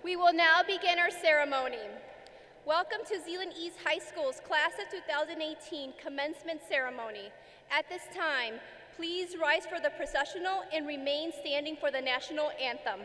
We will now begin our ceremony. Welcome to Zeeland East High School's Class of 2018 Commencement Ceremony. At this time, please rise for the processional and remain standing for the national anthem.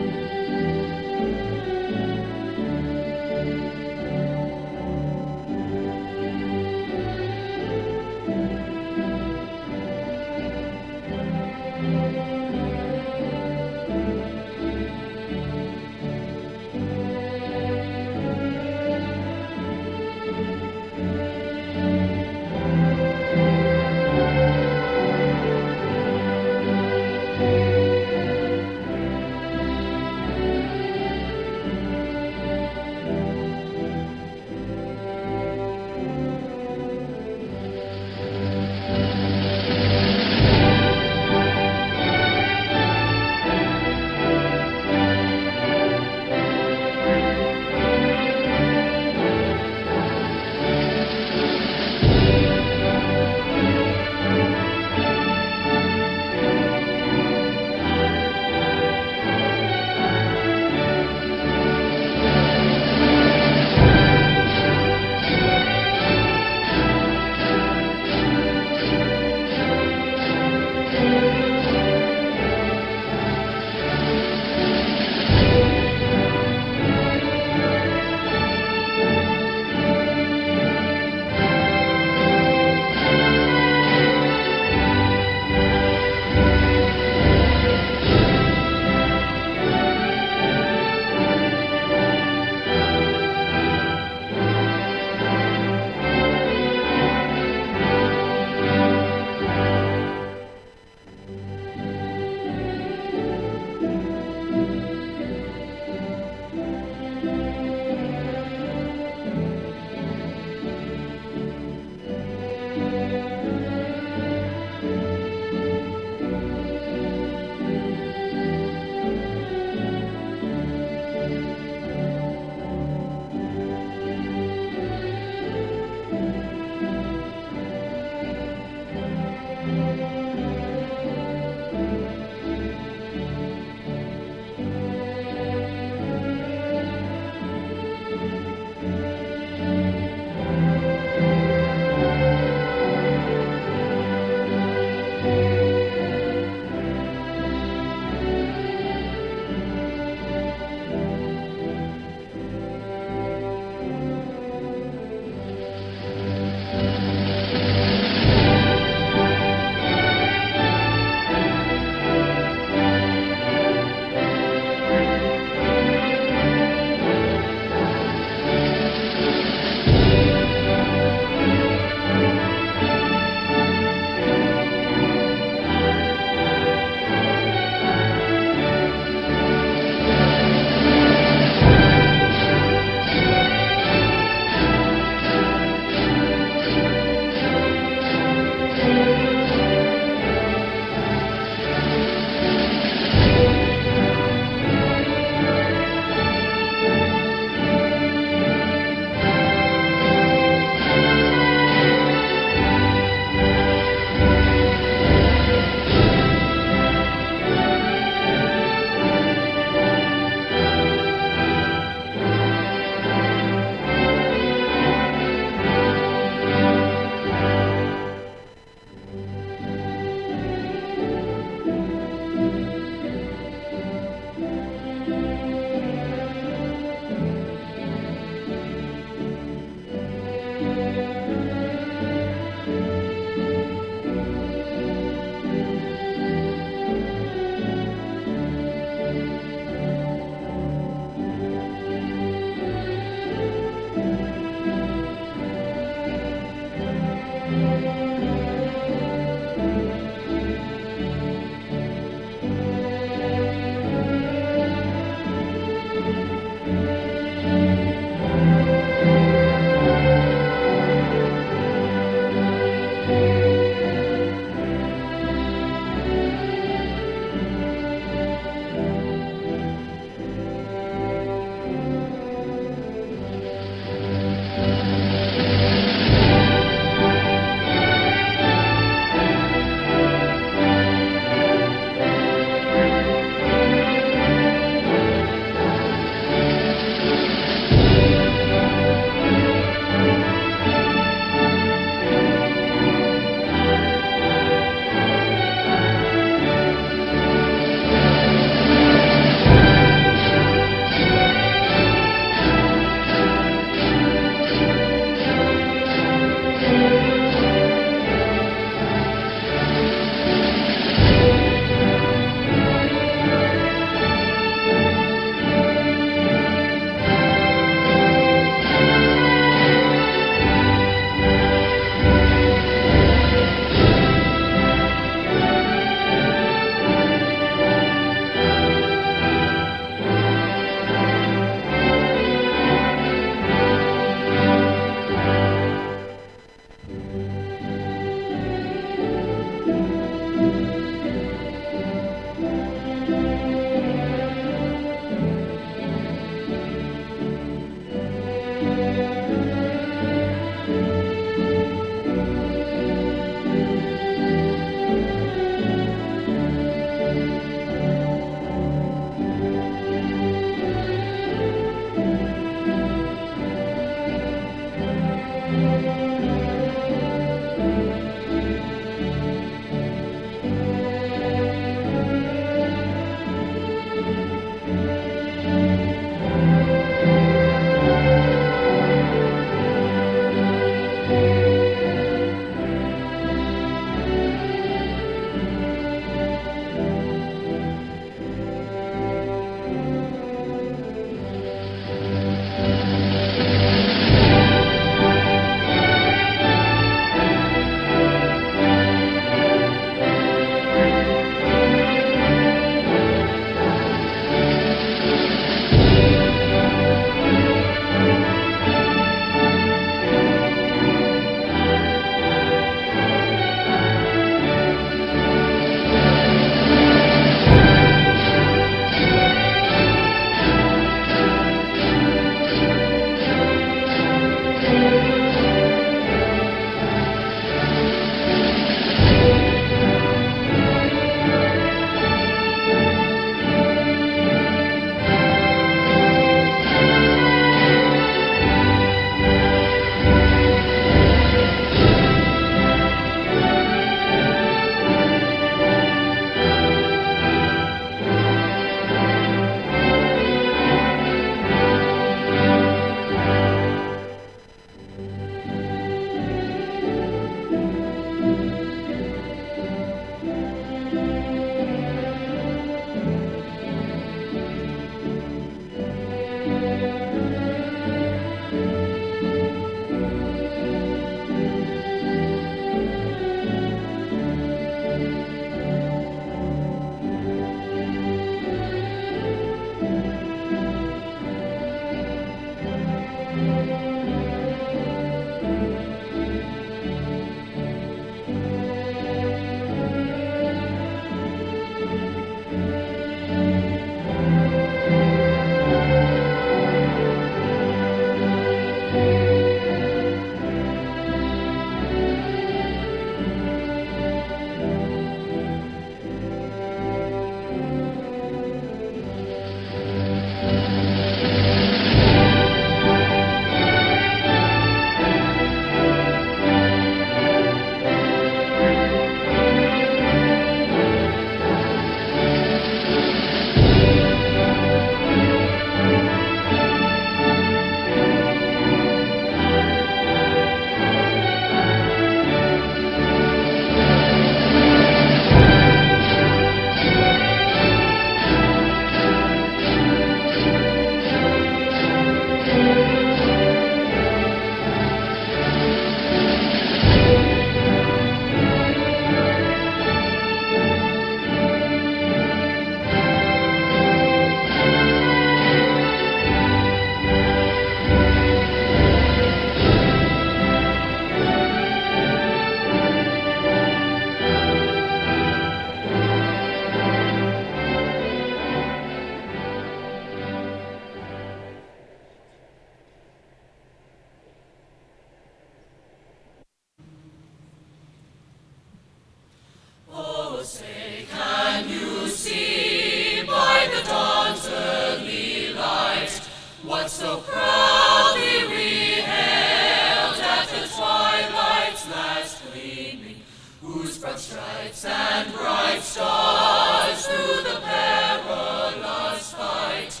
was so proudly we hailed at the twilight's last gleaming, whose broad stripes and bright stars through the perilous fight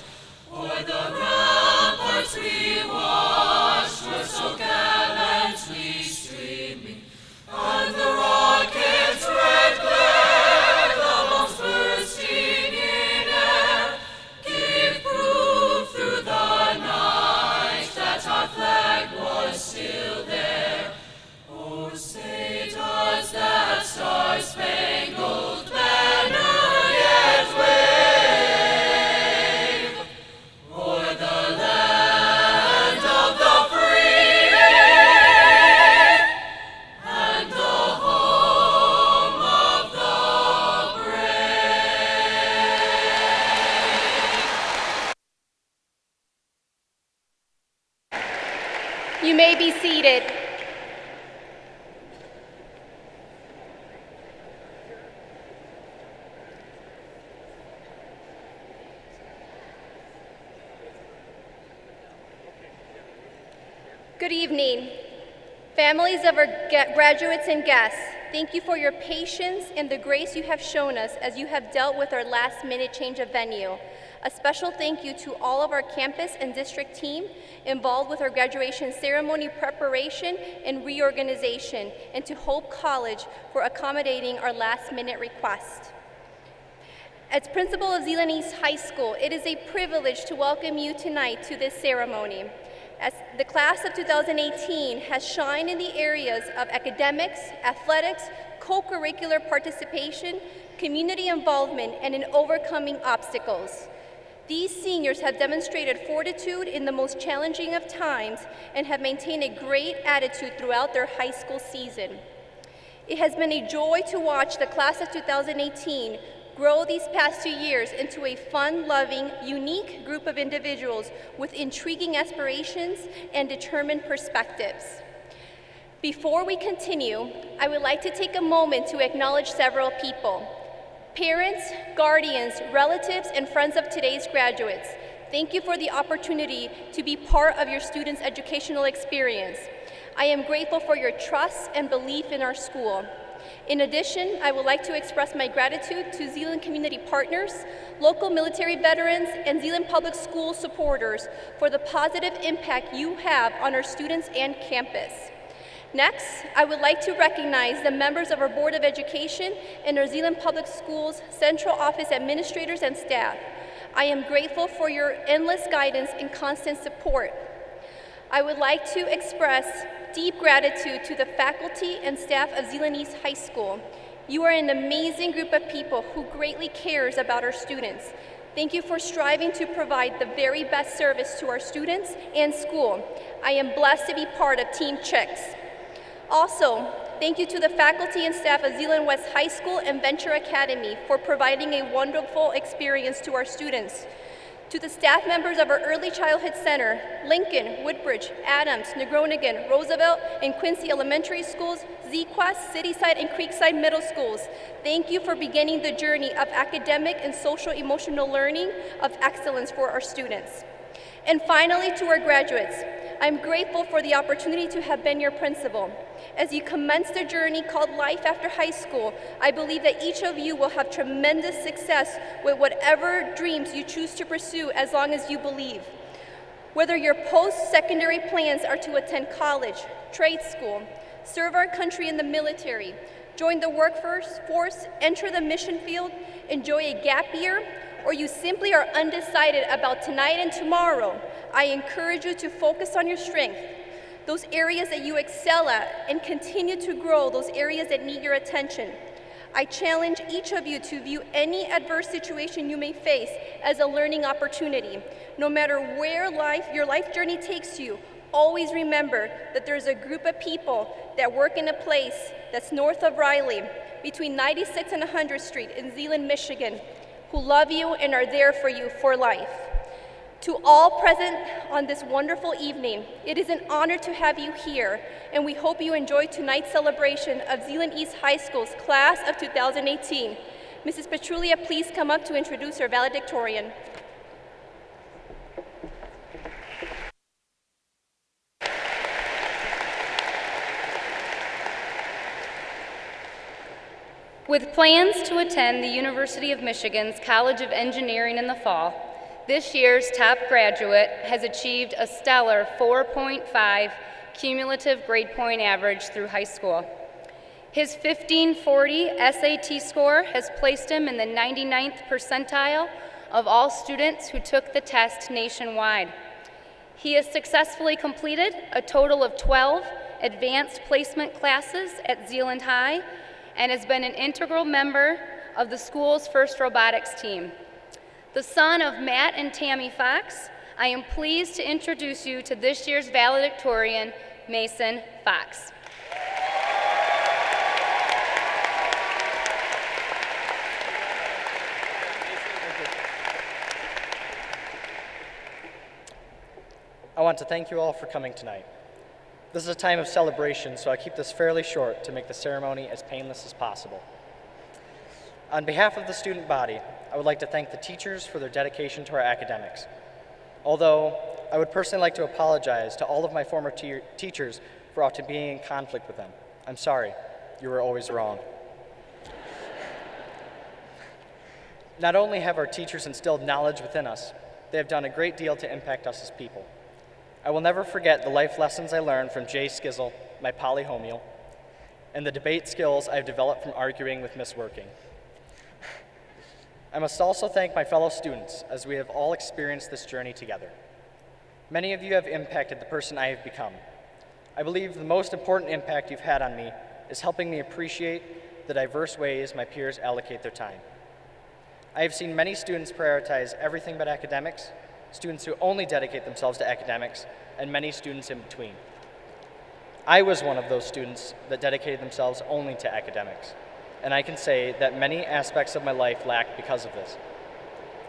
o'er the ramparts we watched were so gallantly streaming, and the rocket's red glare, the bombs bursting in air, gave proof through the night that our flag was still there. Oh, say does that star-spangled banner yet wave o'er the land of the free and the home of the brave? You may be seated. Good evening. Families of our graduates and guests, thank you for your patience and the grace you have shown us as you have dealt with our last-minute change of venue. A special thank you to all of our campus and district team involved with our graduation ceremony preparation and reorganization, and to Hope College for accommodating our last-minute request. As principal of Zeeland East High School, it is a privilege to welcome you tonight to this ceremony. As the class of 2018 has shined in the areas of academics, athletics, co-curricular participation, community involvement, and in overcoming obstacles. These seniors have demonstrated fortitude in the most challenging of times and have maintained a great attitude throughout their high school season. It has been a joy to watch the class of 2018 grow these past 2 years into a fun-loving, unique group of individuals with intriguing aspirations and determined perspectives. Before we continue, I would like to take a moment to acknowledge several people. Parents, guardians, relatives, and friends of today's graduates, thank you for the opportunity to be part of your students' educational experience. I am grateful for your trust and belief in our school. In addition, I would like to express my gratitude to Zeeland community partners, local military veterans, and Zeeland Public School supporters for the positive impact you have on our students and campus. Next, I would like to recognize the members of our Board of Education and our Zeeland Public Schools Central Office administrators and staff. I am grateful for your endless guidance and constant support. I would like to express deep gratitude to the faculty and staff of Zeeland East High School. You are an amazing group of people who greatly cares about our students. Thank you for striving to provide the very best service to our students and school. I am blessed to be part of Team Chicks. Also, thank you to the faculty and staff of Zeeland West High School and Venture Academy for providing a wonderful experience to our students. To the staff members of our Early Childhood Center, Lincoln, Woodbridge, Adams, Negronigan, Roosevelt, and Quincy Elementary Schools, Zequest, Cityside, and Creekside Middle Schools, thank you for beginning the journey of academic and social-emotional learning of excellence for our students. And finally, to our graduates, I'm grateful for the opportunity to have been your principal. As you commence the journey called life after high school, I believe that each of you will have tremendous success with whatever dreams you choose to pursue as long as you believe. Whether your post-secondary plans are to attend college, trade school, serve our country in the military, join the workforce, enter the mission field, enjoy a gap year, or you simply are undecided about tonight and tomorrow, I encourage you to focus on your strength, those areas that you excel at, and continue to grow those areas that need your attention. I challenge each of you to view any adverse situation you may face as a learning opportunity. No matter where your life journey takes you, always remember that there's a group of people that work in a place that's north of Riley, between 96th and 100th Street in Zeeland, Michigan, who love you and are there for you for life. To all present on this wonderful evening, it is an honor to have you here, and we hope you enjoy tonight's celebration of Zeeland East High School's class of 2018. Mrs. Petrulia, please come up to introduce our valedictorian. With plans to attend the University of Michigan's College of Engineering in the fall, this year's top graduate has achieved a stellar 4.5 cumulative grade point average through high school. His 1540 SAT score has placed him in the 99th percentile of all students who took the test nationwide. He has successfully completed a total of 12 advanced placement classes at Zeeland High and has been an integral member of the school's first robotics team. The son of Matt and Tammy Fox, I am pleased to introduce you to this year's valedictorian, Mason Fox. I want to thank you all for coming tonight. This is a time of celebration, so I keep this fairly short to make the ceremony as painless as possible. On behalf of the student body, I would like to thank the teachers for their dedication to our academics. Although, I would personally like to apologize to all of my former teachers for often being in conflict with them. I'm sorry, you were always wrong. Not only have our teachers instilled knowledge within us, they have done a great deal to impact us as people. I will never forget the life lessons I learned from Jay Skizzle, my polyhomial, and the debate skills I've developed from arguing with Miss Working. I must also thank my fellow students, as we have all experienced this journey together. Many of you have impacted the person I have become. I believe the most important impact you've had on me is helping me appreciate the diverse ways my peers allocate their time. I have seen many students prioritize everything but academics, students who only dedicate themselves to academics, and many students in between. I was one of those students that dedicated themselves only to academics, and I can say that many aspects of my life lacked because of this.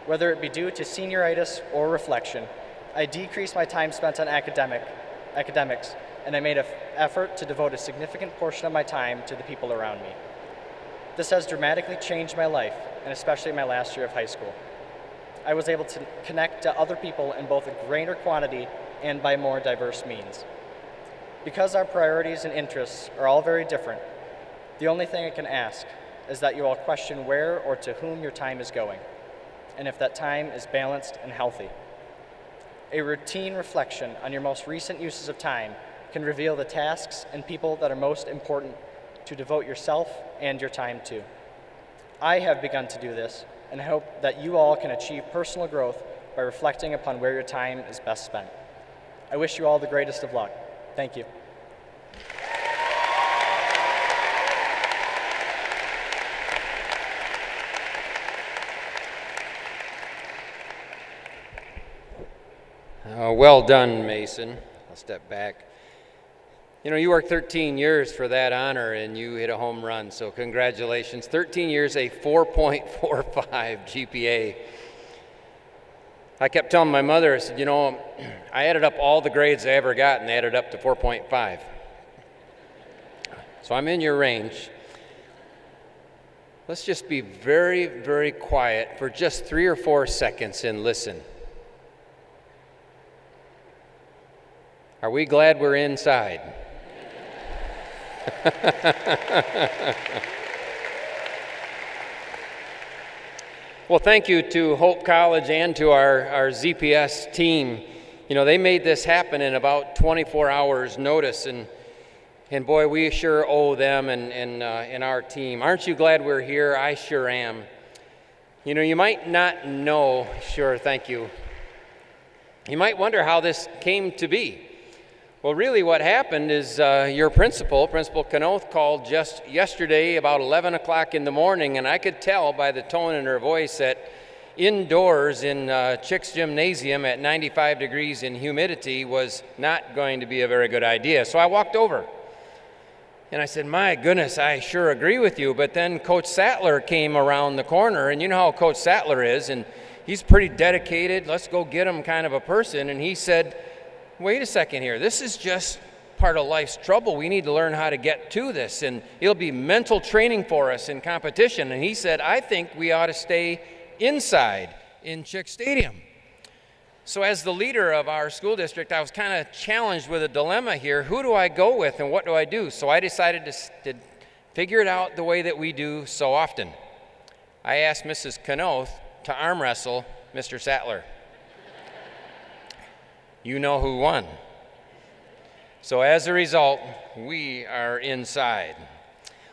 Whether it be due to senioritis or reflection, I decreased my time spent on academics, and I made an effort to devote a significant portion of my time to the people around me. This has dramatically changed my life, and especially my last year of high school. I was able to connect to other people in both a greater quantity and by more diverse means. Because our priorities and interests are all very different, the only thing I can ask is that you all question where or to whom your time is going, and if that time is balanced and healthy. A routine reflection on your most recent uses of time can reveal the tasks and people that are most important to devote yourself and your time to. I have begun to do this, and I hope that you all can achieve personal growth by reflecting upon where your time is best spent. I wish you all the greatest of luck. Thank you. Well done, Mason. I'll step back. You know, you worked 13 years for that honor, and you hit a home run, so congratulations. 13 years, a 4.45 GPA. I kept telling my mother, I said, you know, I added up all the grades I ever got, and they added up to 4.5. So I'm in your range. Let's just be very, very quiet for just 3 or 4 seconds and listen. Are we glad we're inside? Well, thank you to Hope College and to our ZPS team. You know, they made this happen in about 24 hours notice, and boy, we sure owe them and our team. Aren't you glad we're here? I sure am. You know, you might not know, sure, thank you. You might wonder how this came to be. Well, really what happened is your principal Kanoth, called just yesterday about 11 o'clock in the morning, and I could tell by the tone in her voice that indoors in Chick's Gymnasium at 95 degrees in humidity was not going to be a very good idea. So I walked over, and I said, my goodness, I sure agree with you. But then Coach Sattler came around the corner, and you know how Coach Sattler is, and he's pretty dedicated, let's go get him kind of a person, and he said, wait a second here, this is just part of life's trouble. We need to learn how to get to this, and it'll be mental training for us in competition. And he said, I think we ought to stay inside in Chick Stadium. So as the leader of our school district, I was kind of challenged with a dilemma here. Who do I go with and what do I do? So I decided to figure it out the way that we do so often. I asked Mrs. Kanoth to arm wrestle Mr. Sattler. You know who won. So as a result, we are inside.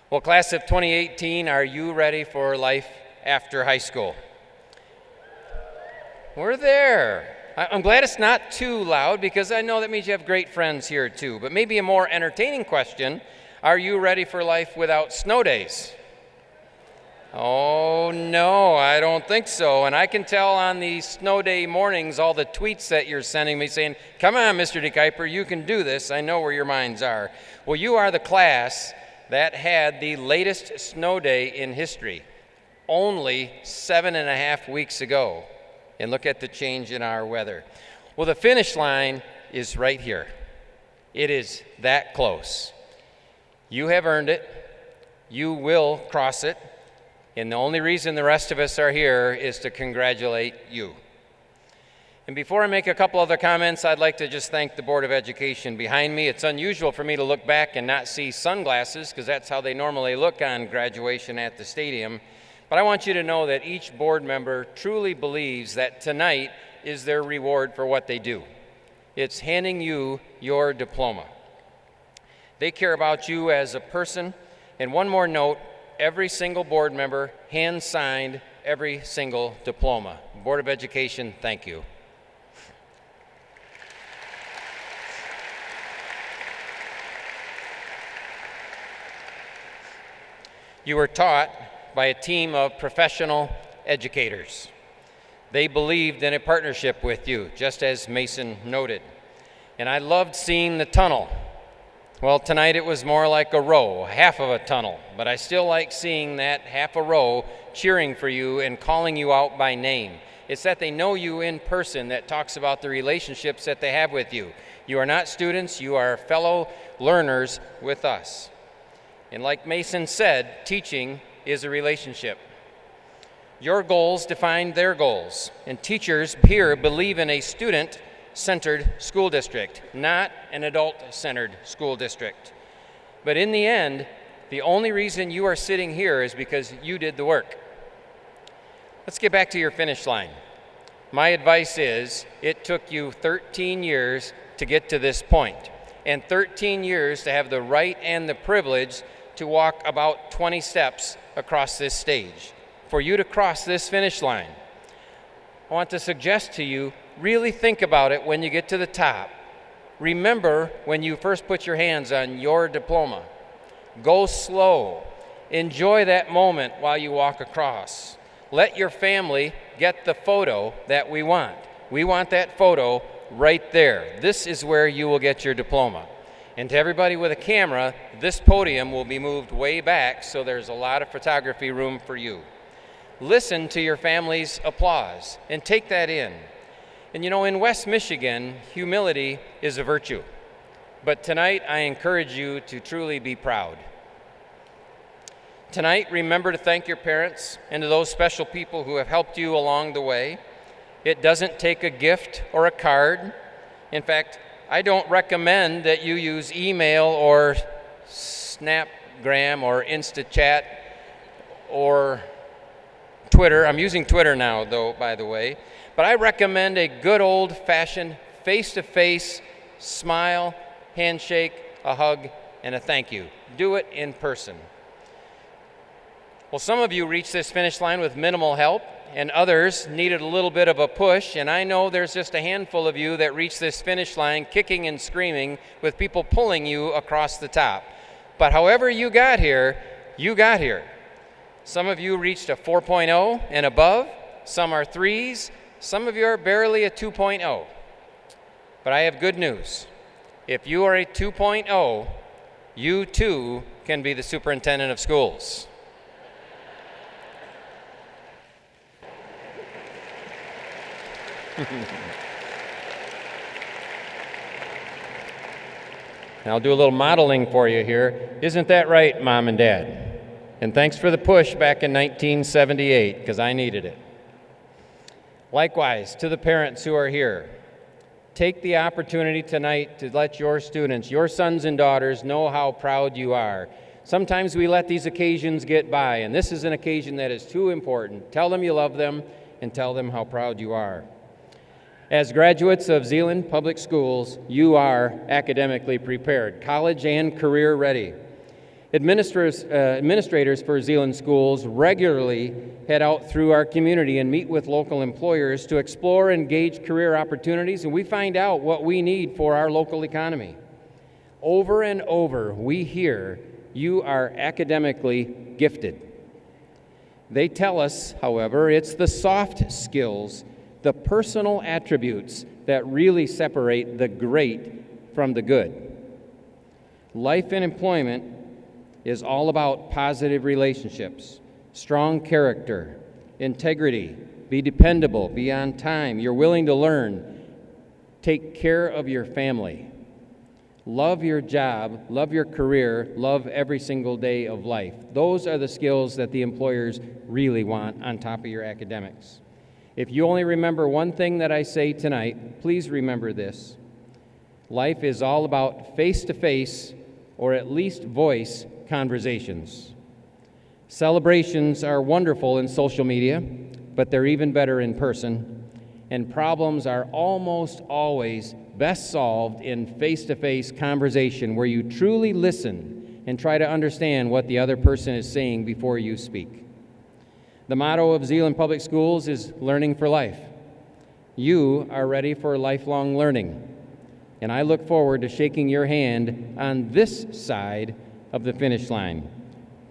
Well, class of 2018, are you ready for life after high school? We're there. I'm glad it's not too loud because I know that means you have great friends here too. But maybe a more entertaining question, are you ready for life without snow days? Oh no, I don't think so. And I can tell on these snow day mornings all the tweets that you're sending me saying, come on, Mr. DeKuyper, you can do this. I know where your minds are. Well, you are the class that had the latest snow day in history, only 7.5 weeks ago. And look at the change in our weather. Well, the finish line is right here. It is that close. You have earned it. You will cross it. And the only reason the rest of us are here is to congratulate you. And before I make a couple other comments, I'd like to just thank the Board of Education behind me. It's unusual for me to look back and not see sunglasses because that's how they normally look on graduation at the stadium. But I want you to know that each board member truly believes that tonight is their reward for what they do. It's handing you your diploma. They care about you as a person. And one more note, every single board member hand-signed every single diploma. Board of Education, thank you. You were taught by a team of professional educators. They believed in a partnership with you, just as Mason noted. And I loved seeing the tunnel. Well, tonight it was more like a row, half of a tunnel, but I still like seeing that half a row cheering for you and calling you out by name. It's that they know you in person that talks about the relationships that they have with you. You are not students, you are fellow learners with us. And like Mason said, teaching is a relationship. Your goals define their goals, and teachers here believe in a student-centered school district, not an adult-centered school district. But in the end, the only reason you are sitting here is because you did the work. Let's get back to your finish line. My advice is, it took you 13 years to get to this point, and 13 years to have the right and the privilege to walk about 20 steps across this stage. For you to cross this finish line, I want to suggest to you, really think about it when you get to the top. Remember when you first put your hands on your diploma. Go slow. Enjoy that moment while you walk across. Let your family get the photo that we want. We want that photo right there. This is where you will get your diploma. And to everybody with a camera, this podium will be moved way back, so there's a lot of photography room for you. Listen to your family's applause and take that in. And you know, in West Michigan, humility is a virtue. But tonight, I encourage you to truly be proud. Tonight, remember to thank your parents and to those special people who have helped you along the way. It doesn't take a gift or a card. In fact, I don't recommend that you use email or Snapgram or InstaChat or Twitter. I'm using Twitter now, though, by the way. But I recommend a good old-fashioned face-to-face smile, handshake, a hug, and a thank you. Do it in person. Well, some of you reached this finish line with minimal help, and others needed a little bit of a push, and I know there's just a handful of you that reached this finish line kicking and screaming with people pulling you across the top. But however you got here, you got here. Some of you reached a 4.0 and above, some are 3s, some of you are barely a 2.0. But I have good news. If you are a 2.0, you too can be the superintendent of schools. I'll do a little modeling for you here. Isn't that right, Mom and Dad? And thanks for the push back in 1978, because I needed it. Likewise, to the parents who are here, take the opportunity tonight to let your students, your sons and daughters, know how proud you are. Sometimes we let these occasions get by, and this is an occasion that is too important. Tell them you love them and tell them how proud you are. As graduates of Zeeland Public Schools, you are academically prepared, college and career ready. Administrators for Zeeland schools regularly head out through our community and meet with local employers to explore and gauge career opportunities, and we find out what we need for our local economy. Over and over, we hear you are academically gifted. They tell us, however, it's the soft skills, the personal attributes that really separate the great from the good. Life in employment is all about positive relationships, strong character, integrity, be dependable, be on time, you're willing to learn, take care of your family, love your job, love your career, love every single day of life. Those are the skills that the employers really want on top of your academics. If you only remember one thing that I say tonight, please remember this. Life is all about face-to-face, or at least voice, conversations. Celebrations are wonderful in social media, but they're even better in person. And problems are almost always best solved in face-to-face conversation where you truly listen and try to understand what the other person is saying before you speak. The motto of Zeeland Public Schools is learning for life. You are ready for lifelong learning, and I look forward to shaking your hand on this side of the finish line.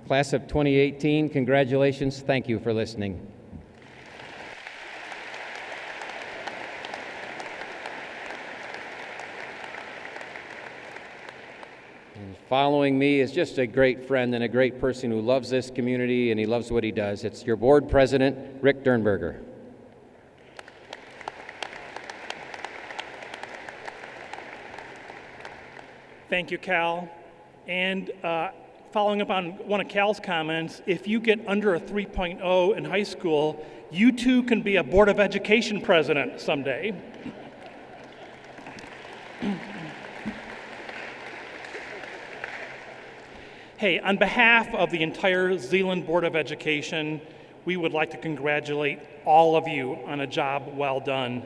Class of 2018, congratulations. Thank you for listening. And following me is just a great friend and a great person who loves this community and he loves what he does. It's your board president, Rick Dernberger. Thank you, Cal. And following up on one of Cal's comments, if you get under a 3.0 in high school, you too can be a Board of Education president someday. Hey, on behalf of the entire Zeeland Board of Education, we would like to congratulate all of you on a job well done.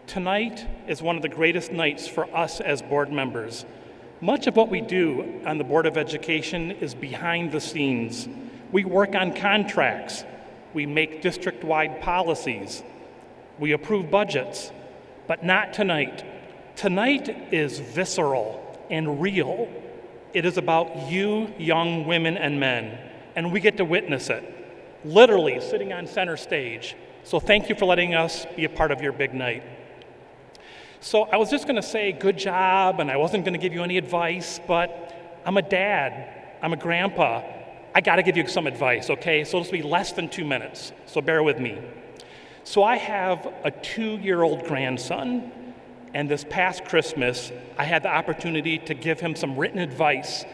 Tonight is one of the greatest nights for us as board members. Much of what we do on the Board of Education is behind the scenes. We work on contracts. We make district-wide policies. We approve budgets, but not tonight. Tonight is visceral and real. It is about you, young women and men, and we get to witness it, literally sitting on center stage. So thank you for letting us be a part of your big night. So I was just going to say good job, and I wasn't going to give you any advice, but I'm a dad, I'm a grandpa. I got to give you some advice, okay? So this will be less than 2 minutes, so bear with me. So I have a 2-year-old grandson, and this past Christmas, I had the opportunity to give him some written advice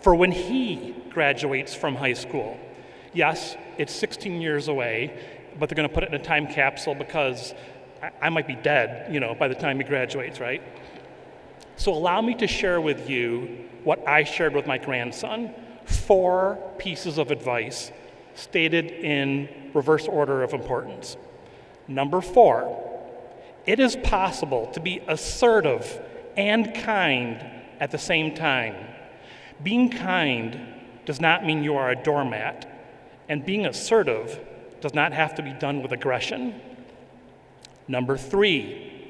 for when he graduates from high school. Yes, it's 16 years away, but they're going to put it in a time capsule because I might be dead, by the time he graduates, right? So allow me to share with you what I shared with my grandson, 4 pieces of advice stated in reverse order of importance. Number 4, it is possible to be assertive and kind at the same time. Being kind does not mean you are a doormat, and being assertive does not have to be done with aggression. Number 3,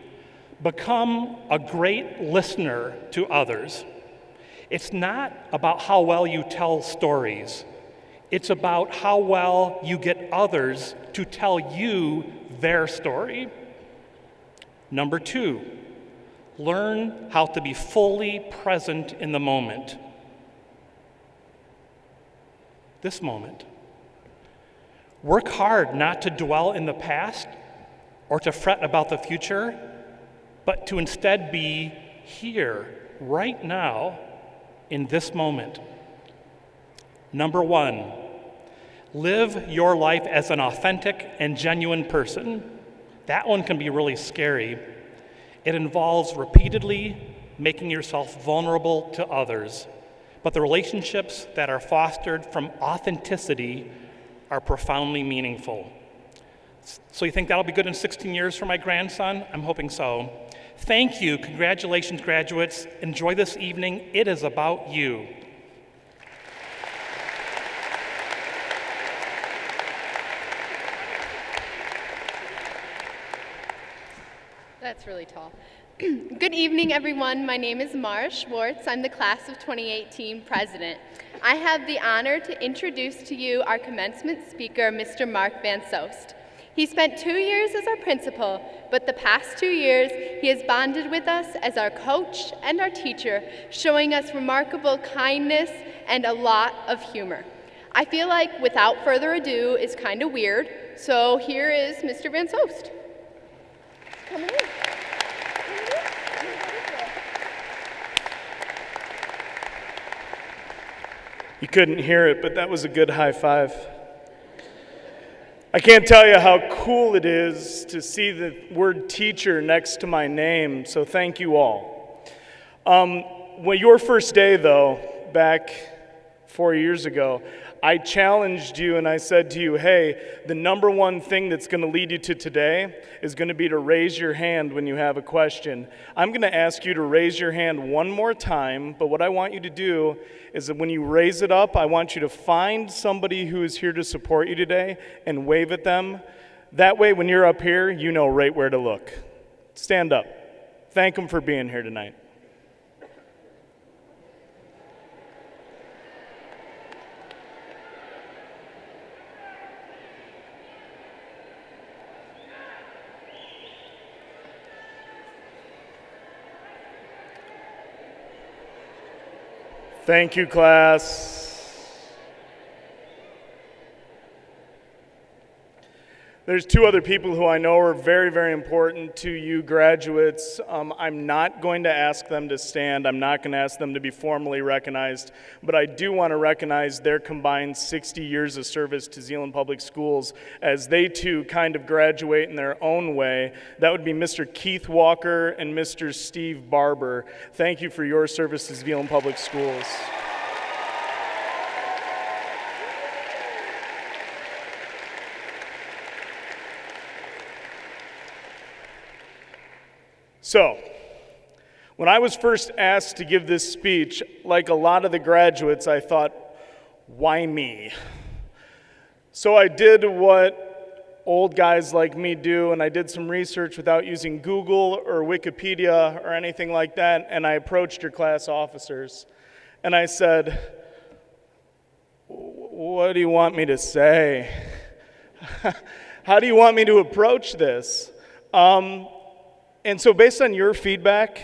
become a great listener to others. It's not about how well you tell stories. It's about how well you get others to tell you their story. Number 2, learn how to be fully present in the moment. This moment. Work hard not to dwell in the past or to fret about the future, but to instead be here, right now, in this moment. Number 1, live your life as an authentic and genuine person. That one can be really scary. It involves repeatedly making yourself vulnerable to others, but the relationships that are fostered from authenticity are profoundly meaningful. So you think that'll be good in 16 years for my grandson? I'm hoping so. Thank you. Congratulations, graduates. Enjoy this evening. It is about you. That's really tall. Good evening, everyone. My name is Mara Schwartz. I'm the class of 2018 president. I have the honor to introduce to you our commencement speaker, Mr. Mark Van Soest. He spent 2 years as our principal, but the past 2 years, he has bonded with us as our coach and our teacher, showing us remarkable kindness and a lot of humor. I feel like, without further ado, is kind of weird, so here is Mr. Van Soest. Come in. You couldn't hear it, but that was a good high five. I can't tell you how cool it is to see the word teacher next to my name, so thank you all. Well, your first day, though, back 4 years ago, I challenged you and I said to you, hey, the number one thing that's going to lead you to today is going to be to raise your hand when you have a question. I'm going to ask you to raise your hand one more time, but what I want you to do is that when you raise it up, I want you to find somebody who is here to support you today and wave at them. That way, when you're up here, you know right where to look. Stand up. Thank them for being here tonight. Thank you, class. There's two other people who I know are very, very important to you graduates. I'm not going to ask them to stand. I'm not going to ask them to be formally recognized, but I do want to recognize their combined 60 years of service to Zeeland Public Schools as they too kind of graduate in their own way. That would be Mr. Keith Walker and Mr. Steve Barber. Thank you for your service to Zeeland Public Schools. So, when I was first asked to give this speech, like a lot of the graduates, I thought, why me? So I did what old guys like me do, and I did some research without using Google or Wikipedia or anything like that, and I approached your class officers, and I said, what do you want me to say? How do you want me to approach this? And so based on your feedback,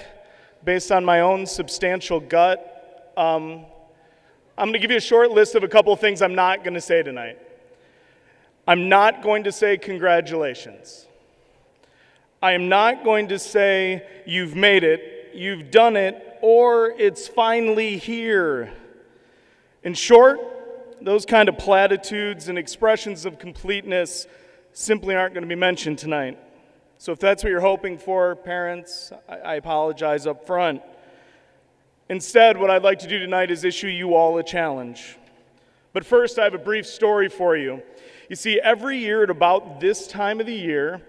based on my own substantial gut, I'm going to give you a short list of a couple of things I'm not going to say tonight. I'm not going to say congratulations. I am not going to say you've made it, you've done it, or it's finally here. In short, those kind of platitudes and expressions of completeness simply aren't going to be mentioned tonight. So if that's what you're hoping for, parents, I apologize up front. Instead, what I'd like to do tonight is issue you all a challenge. But first, I have a brief story for you. You see, every year at about this time of the year,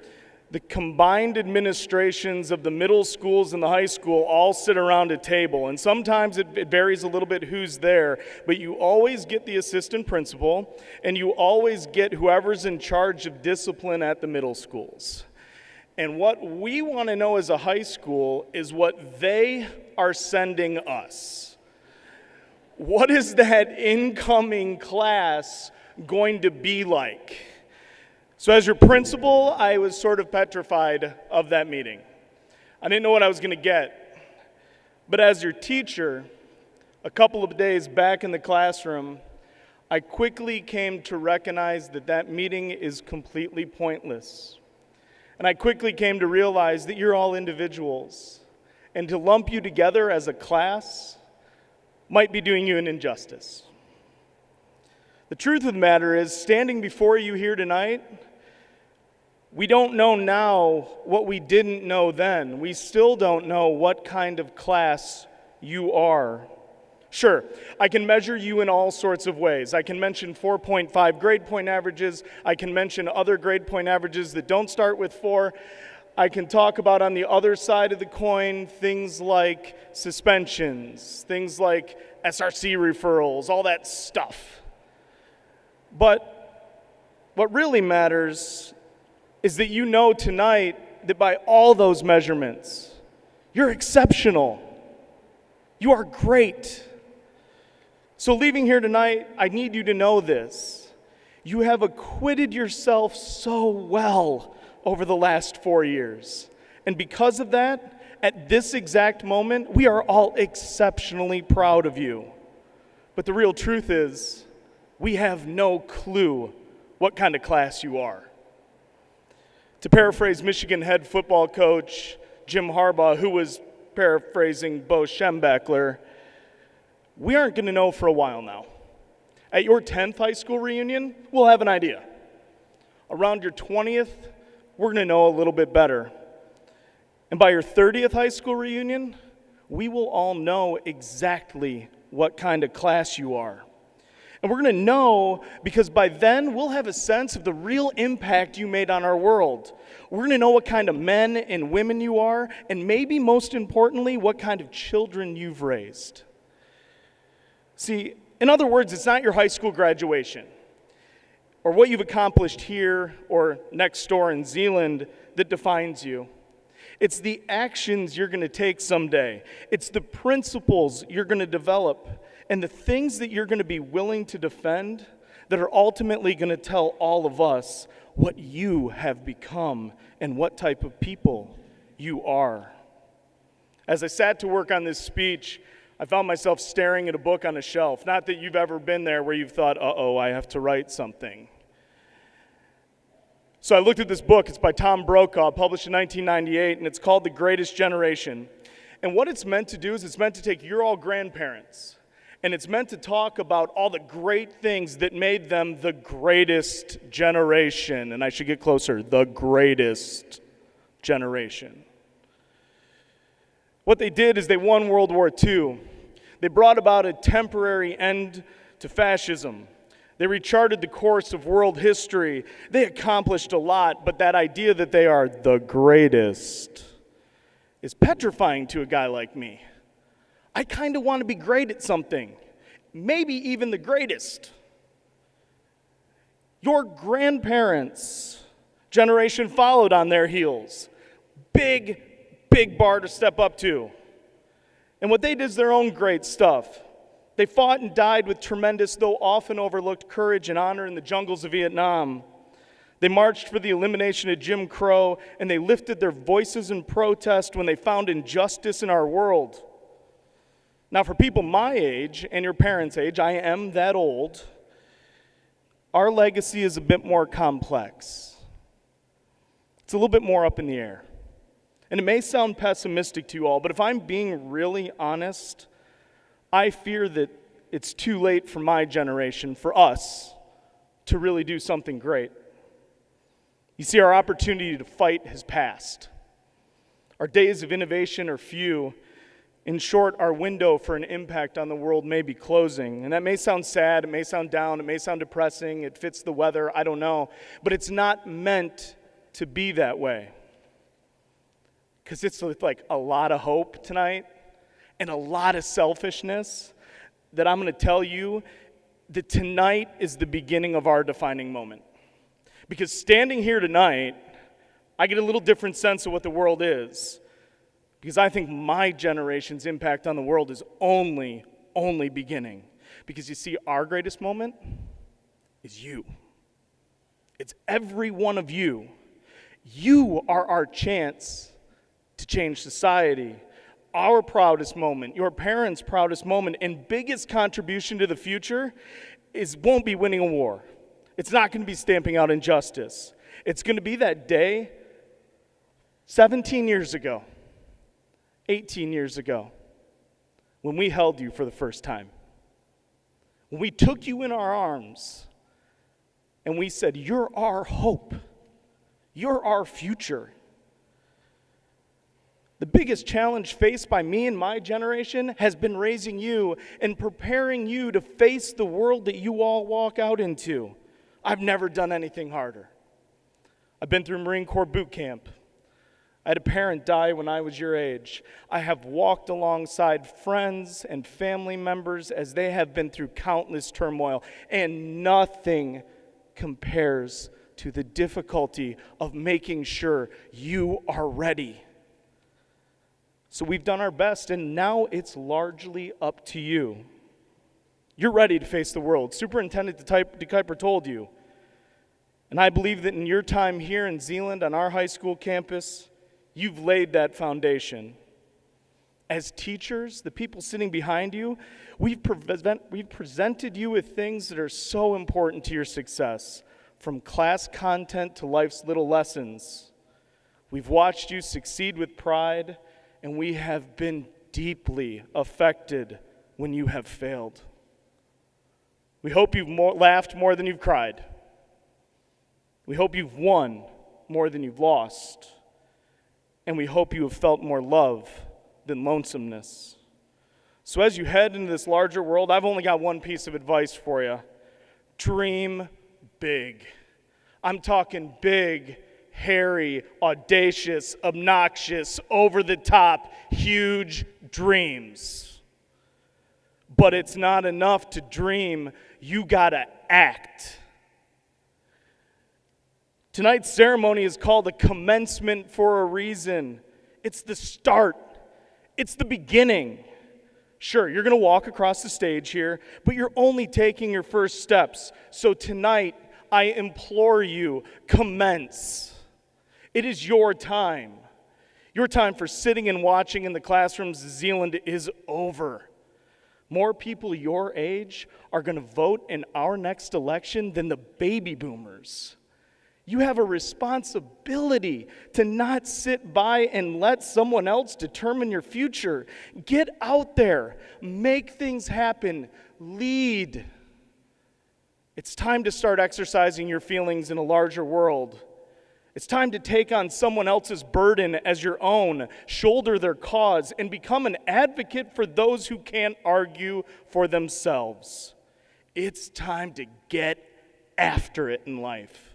the combined administrations of the middle schools and the high school all sit around a table. And sometimes it varies a little bit who's there, but you always get the assistant principal, and you always get whoever's in charge of discipline at the middle schools. And what we want to know as a high school is what they are sending us. What is that incoming class going to be like? So as your principal, I was sort of petrified of that meeting. I didn't know what I was going to get. But as your teacher, a couple of days back in the classroom, I quickly came to recognize that that meeting is completely pointless. And I quickly came to realize that you're all individuals, and to lump you together as a class might be doing you an injustice. The truth of the matter is, standing before you here tonight, we don't know now what we didn't know then. We still don't know what kind of class you are. Sure, I can measure you in all sorts of ways. I can mention 4.5 grade point averages. I can mention other grade point averages that don't start with 4. I can talk about on the other side of the coin things like suspensions, things like SRC referrals, all that stuff. But what really matters is that you know tonight that by all those measurements, you're exceptional. You are great. So leaving here tonight, I need you to know this. You have acquitted yourself so well over the last 4 years. And because of that, at this exact moment, we are all exceptionally proud of you. But the real truth is, we have no clue what kind of class you are. To paraphrase Michigan head football coach Jim Harbaugh, who was paraphrasing Bo Schembechler, we aren't going to know for a while now. At your 10th high school reunion, we'll have an idea. Around your 20th, we're going to know a little bit better. And by your 30th high school reunion, we will all know exactly what kind of class you are. And we're going to know because by then we'll have a sense of the real impact you made on our world. We're going to know what kind of men and women you are, and maybe most importantly, what kind of children you've raised. See, in other words, it's not your high school graduation or what you've accomplished here or next door in Zeeland that defines you. It's the actions you're going to take someday. It's the principles you're going to develop and the things that you're going to be willing to defend that are ultimately going to tell all of us what you have become and what type of people you are. As I sat to work on this speech, I found myself staring at a book on a shelf. Not that you've ever been there where you've thought, uh-oh, I have to write something. So I looked at this book. It's by Tom Brokaw, published in 1998, and it's called The Greatest Generation. And what it's meant to do is it's meant to take your all grandparents, and it's meant to talk about all the great things that made them the greatest generation. And I should get closer, the greatest generation. What they did is they won World War II. They brought about a temporary end to fascism. They recharted the course of world history. They accomplished a lot, but that idea that they are the greatest is petrifying to a guy like me. I kind of want to be great at something, maybe even the greatest. Your grandparents' generation followed on their heels. Big bar to step up to. And what they did is their own great stuff. They fought and died with tremendous, though often overlooked, courage and honor in the jungles of Vietnam. They marched for the elimination of Jim Crow, and they lifted their voices in protest when they found injustice in our world. Now, for people my age and your parents' age, I am that old, our legacy is a bit more complex. It's a little bit more up in the air. And it may sound pessimistic to you all, but if I'm being really honest, I fear that it's too late for my generation, for us, to really do something great. You see, our opportunity to fight has passed. Our days of innovation are few. In short, our window for an impact on the world may be closing. And that may sound sad, it may sound down, it may sound depressing, it fits the weather, I don't know. But it's not meant to be that way. Because it's like a lot of hope tonight and a lot of selfishness that I'm going to tell you that tonight is the beginning of our defining moment. Because standing here tonight, I get a little different sense of what the world is. Because I think my generation's impact on the world is only beginning. Because you see, our greatest moment is you. It's every one of you. You are our chance to change society. Our proudest moment, your parents' proudest moment, and biggest contribution to the future won't be winning a war. It's not going to be stamping out injustice. It's going to be that day 17 years ago, 18 years ago, when we held you for the first time. When we took you in our arms and we said, "You're our hope. You're our future." The biggest challenge faced by me and my generation has been raising you and preparing you to face the world that you all walk out into. I've never done anything harder. I've been through Marine Corps boot camp. I had a parent die when I was your age. I have walked alongside friends and family members as they have been through countless turmoil, and nothing compares to the difficulty of making sure you are ready. So we've done our best, and now it's largely up to you. You're ready to face the world. Superintendent DeKuyper told you. And I believe that in your time here in Zeeland on our high school campus, you've laid that foundation. As teachers, the people sitting behind you, we've presented you with things that are so important to your success, from class content to life's little lessons. We've watched you succeed with pride, and we have been deeply affected when you have failed. We hope you've laughed more than you've cried. We hope you've won more than you've lost. And we hope you have felt more love than lonesomeness. So as you head into this larger world, I've only got one piece of advice for you. Dream big. I'm talking big, hairy, audacious, obnoxious, over-the-top, huge dreams. But it's not enough to dream. You gotta act. Tonight's ceremony is called a commencement for a reason. It's the start. It's the beginning. Sure, you're going to walk across the stage here, but you're only taking your first steps. So tonight, I implore you, commence. It is your time. Your time for sitting and watching in the classrooms of Zeeland is over. More people your age are going to vote in our next election than the baby boomers. You have a responsibility to not sit by and let someone else determine your future. Get out there, make things happen, lead. It's time to start exercising your feelings in a larger world. It's time to take on someone else's burden as your own, shoulder their cause, and become an advocate for those who can't argue for themselves. It's time to get after it in life.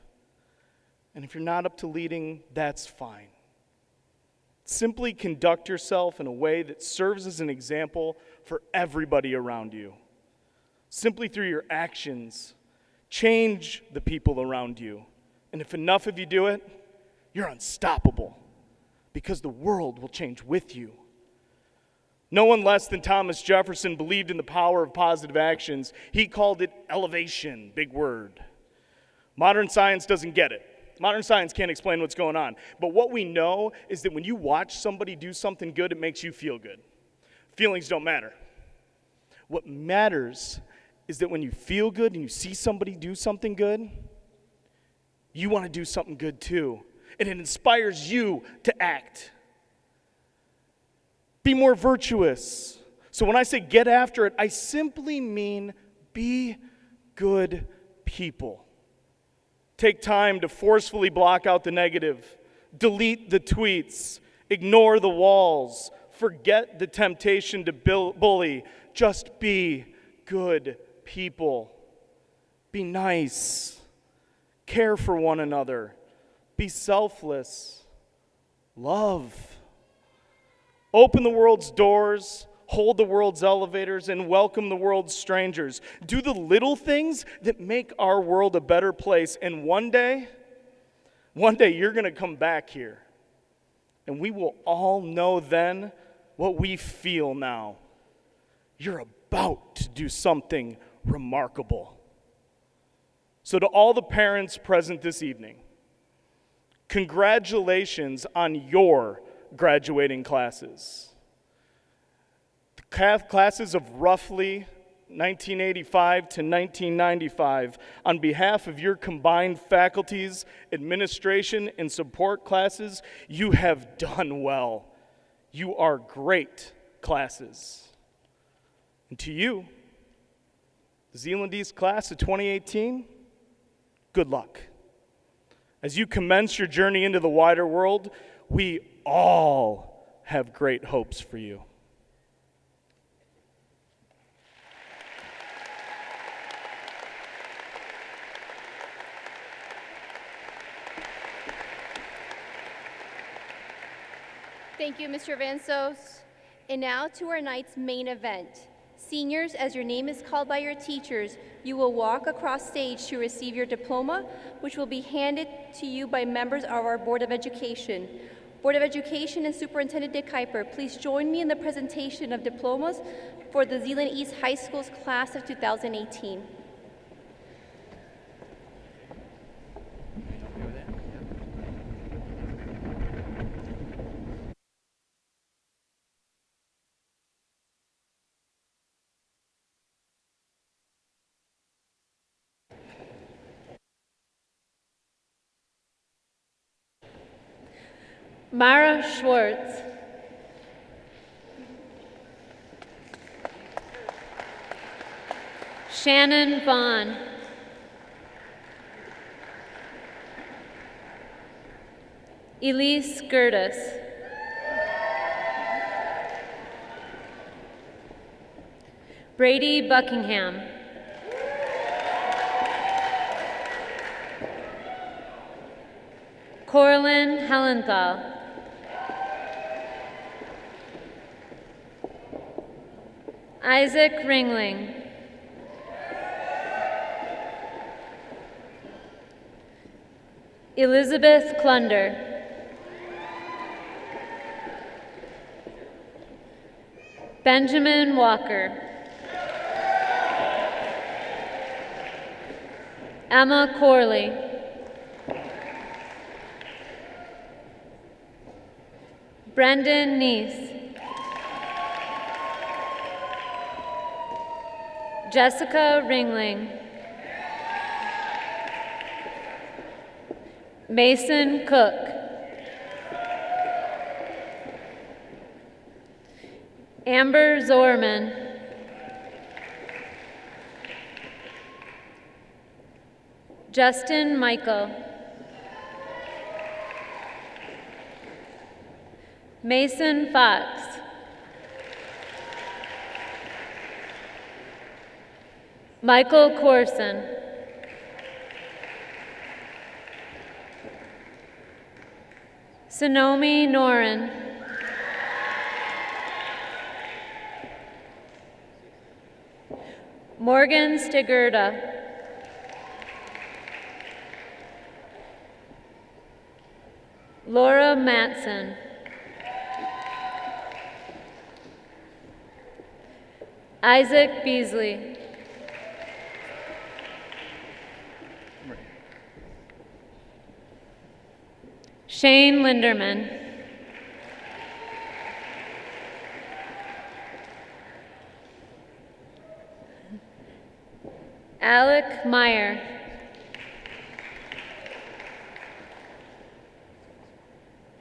And if you're not up to leading, that's fine. Simply conduct yourself in a way that serves as an example for everybody around you. Simply through your actions, change the people around you. And if enough of you do it, you're unstoppable, because the world will change with you. No one less than Thomas Jefferson believed in the power of positive actions. He called it elevation, big word. Modern science doesn't get it. Modern science can't explain what's going on. But what we know is that when you watch somebody do something good, it makes you feel good. Feelings don't matter. What matters is that when you feel good and you see somebody do something good, you want to do something good too. And it inspires you to act. Be more virtuous. So when I say get after it, I simply mean be good people. Take time to forcefully block out the negative, delete the tweets, ignore the walls, forget the temptation to bully. Just be good people. Be nice. Care for one another. Be selfless. Love. Open the world's doors. Hold the world's elevators, and welcome the world's strangers. Do the little things that make our world a better place. And one day you're going to come back here. And we will all know then what we feel now. You're about to do something remarkable. So to all the parents present this evening, congratulations on your graduating classes. Classes of roughly 1985 to 1995, on behalf of your combined faculties, administration, and support classes, you have done well. You are great classes. And to you, the Zeeland East class of 2018, good luck. As you commence your journey into the wider world, we all have great hopes for you. Thank you, Mr. Van Soos. And now to our night's main event. Seniors, as your name is called by your teachers, you will walk across stage to receive your diploma, which will be handed to you by members of our Board of Education. Board of Education and Superintendent Dick Kuiper, please join me in the presentation of diplomas for the Zeeland East High School's class of 2018. Mara Schwartz. Shannon Vaughn. Elise Gertis. Brady Buckingham. Corlin Hellenthal. Isaac Ringling. Elizabeth Klunder. Benjamin Walker. Emma Corley. Brendan Neese. Jessica Ringling. Mason Cook. Amber Zorman. Justin Michael. Mason Fox. Michael Corson. Sonomi Noren. Morgan Stigurda. Laura Matson. Isaac Beasley. Shane Linderman. Alec Meyer.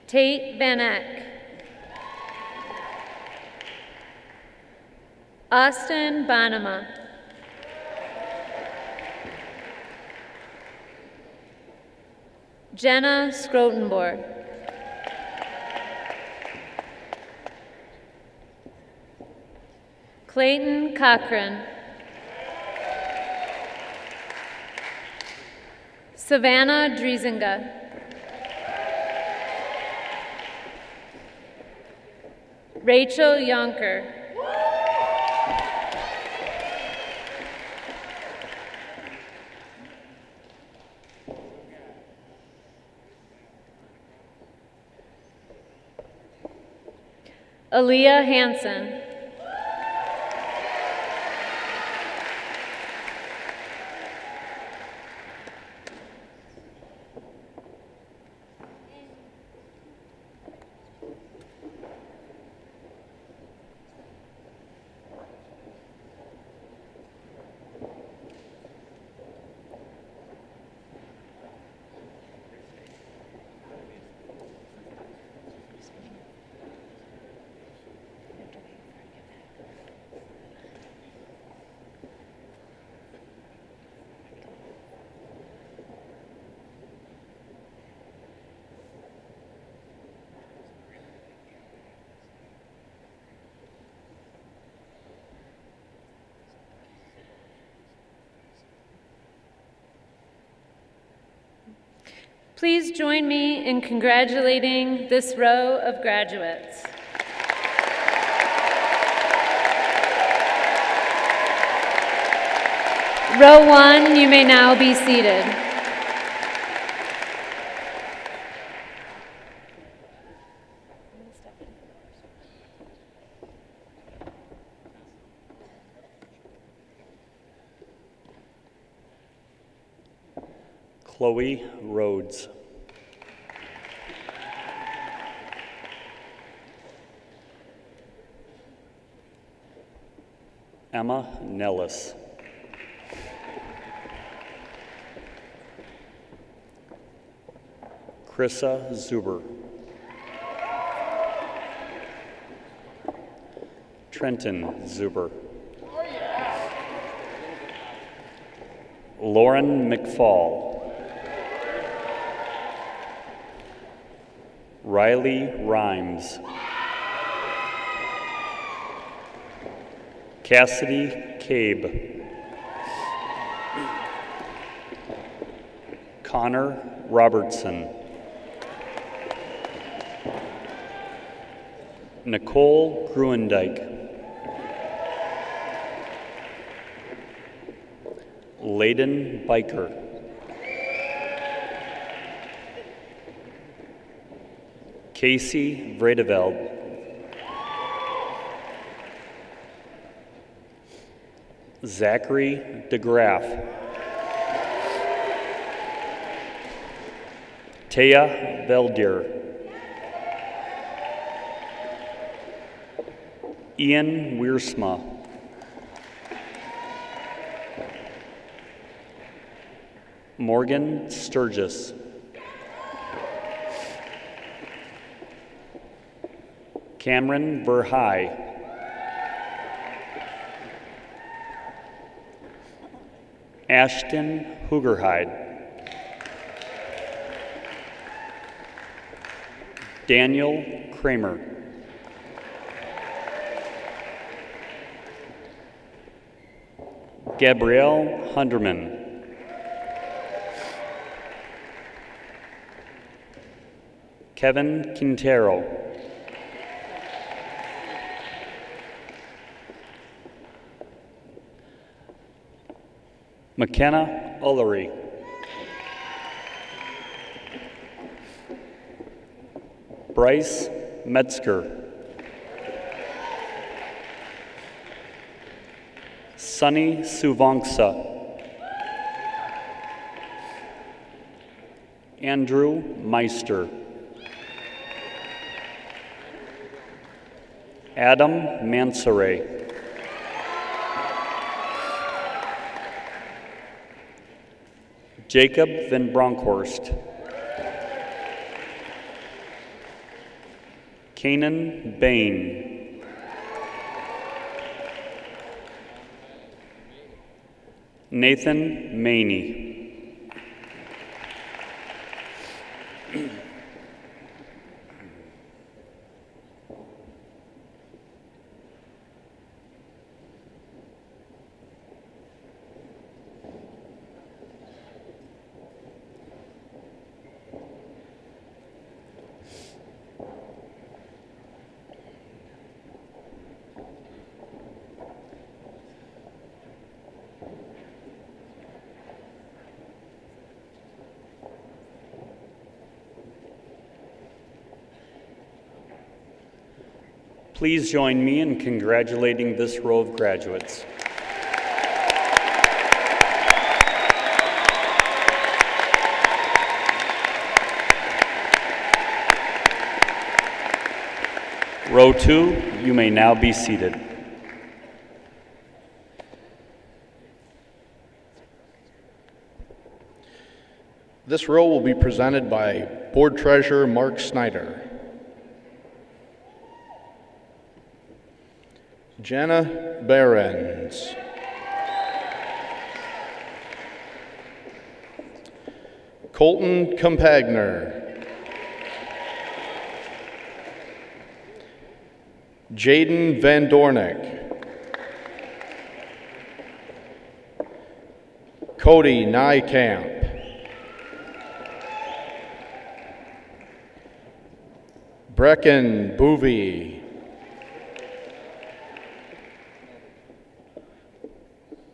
Tate Van Eck. Austin Bonema. Jenna Scrotenborg. Clayton Cochran. Savannah Driesinga. Rachel Yonker. Aaliyah Hansen. Please join me in congratulating this row of graduates. Row 1, you may now be seated. Chloe Rhodes. Emma Nellis. Krissa Zuber. Trenton Zuber. Lauren McFall. Riley Rhymes. Cassidy Cabe. Connor Robertson. Nicole Gruendijk. Layden Biker. Casey Vredeveld. Zachary DeGraff. Taya Veldier. Ian Wiersma. Morgan Sturgis. Cameron Verhey. Ashton Hoogerhide. Daniel Kramer. Gabrielle Hunderman. Kevin Quintero. McKenna Ullery. Bryce Metzger. Sunny Suvangsa. Andrew Meister. Adam Mansoray. Jacob Van Bronckhorst. Kanan Bain. Nathan Maney. Please join me in congratulating this row of graduates. Row 2, you may now be seated. This row will be presented by Board Treasurer Mark Snyder. Jenna Behrens. Colton Compagner. Jaden Van Dornick. Cody Nykamp. Brecken Boovy.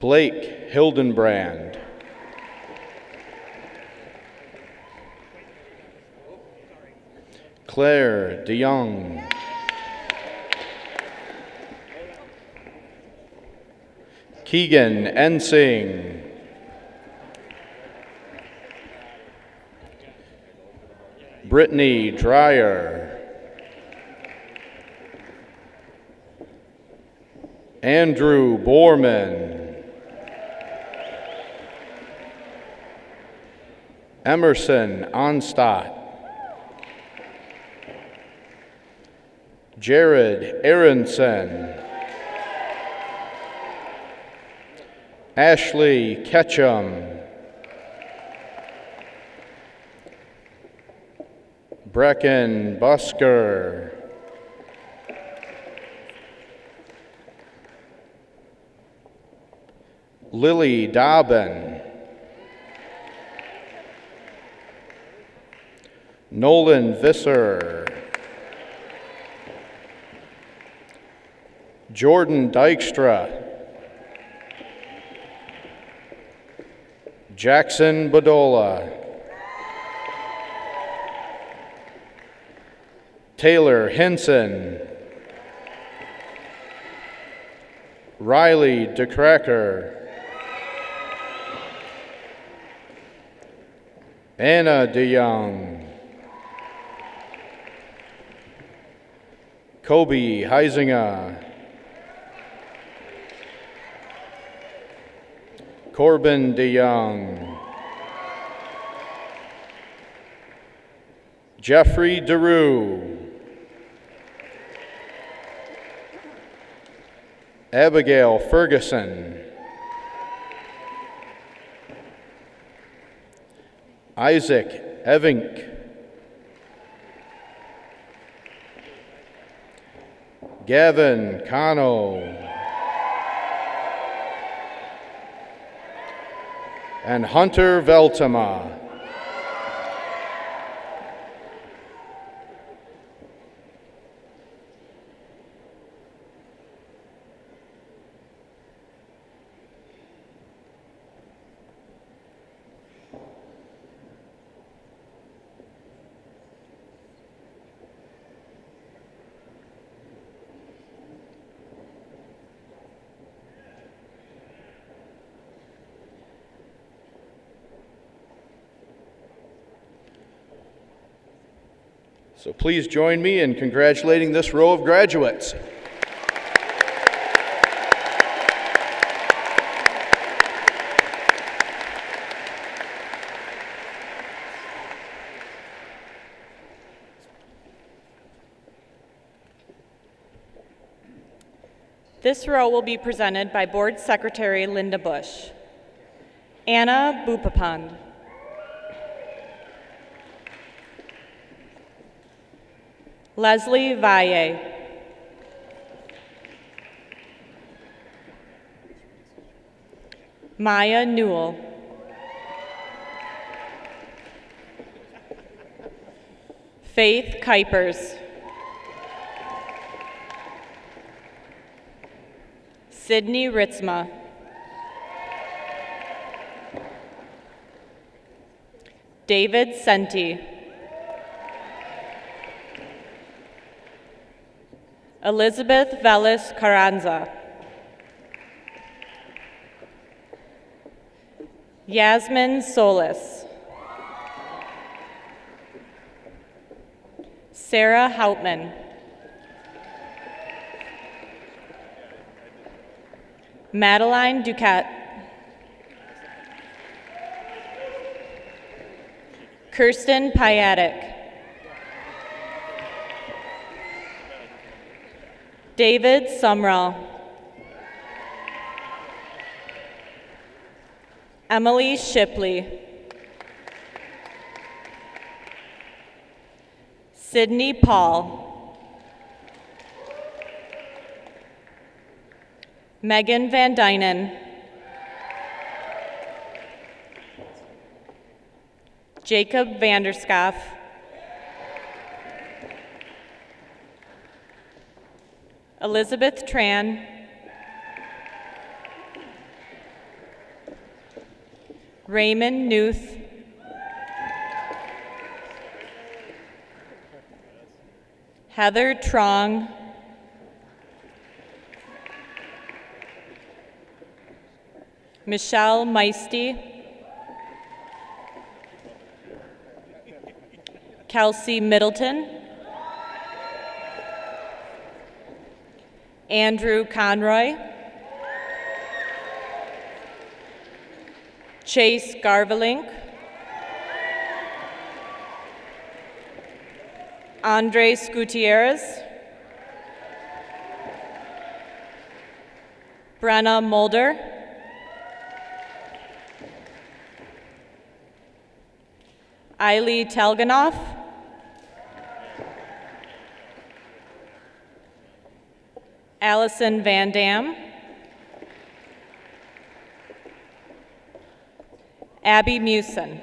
Blake Hildenbrand. Claire DeYoung. Keegan Ensing. Brittany Dreyer. Andrew Borman. Emerson Onstadt. Jared Aronson. Ashley Ketchum. Brecken Busker. Lily Dobbin. Nolan Visser. Jordan Dykstra. Jackson Badola. Taylor Henson. Riley DeCracker. Anna DeYoung. Kobe Heisinger. Corbin DeYoung. Jeffrey DeRue. Abigail Ferguson. Isaac Evink. Gavin Cano. And Hunter Veltema. So please join me in congratulating this row of graduates. This row will be presented by Board Secretary Linda Bush. Anna Bupapand. Leslie Valle. Maya Newell. Faith Kuipers. Sydney Ritzma. David Senti. Elizabeth Velis Carranza. Yasmin Solis. Sarah Hauptman. Madeline Duquette. Kirsten Piatic. David Sumrall. Emily Shipley. Sydney Paul. Megan Van Dynen. Jacob Vanderschaff. Elizabeth Tran, Raymond Newth, Heather Trong, Michelle Meisty, Kelsey Middleton, Andrew Conroy, Chase Garvelink, Andres Gutierrez, Brenna Mulder, Eiley Telganoff, Allison Van Dam, Abby Mewson.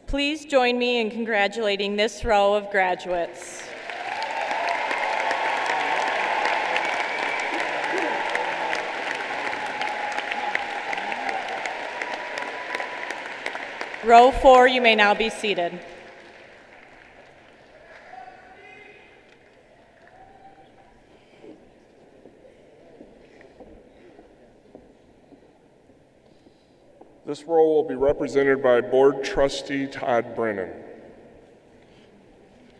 Please join me in congratulating this row of graduates. Row 4, you may now be seated. This row will be represented by Board Trustee Todd Brennan,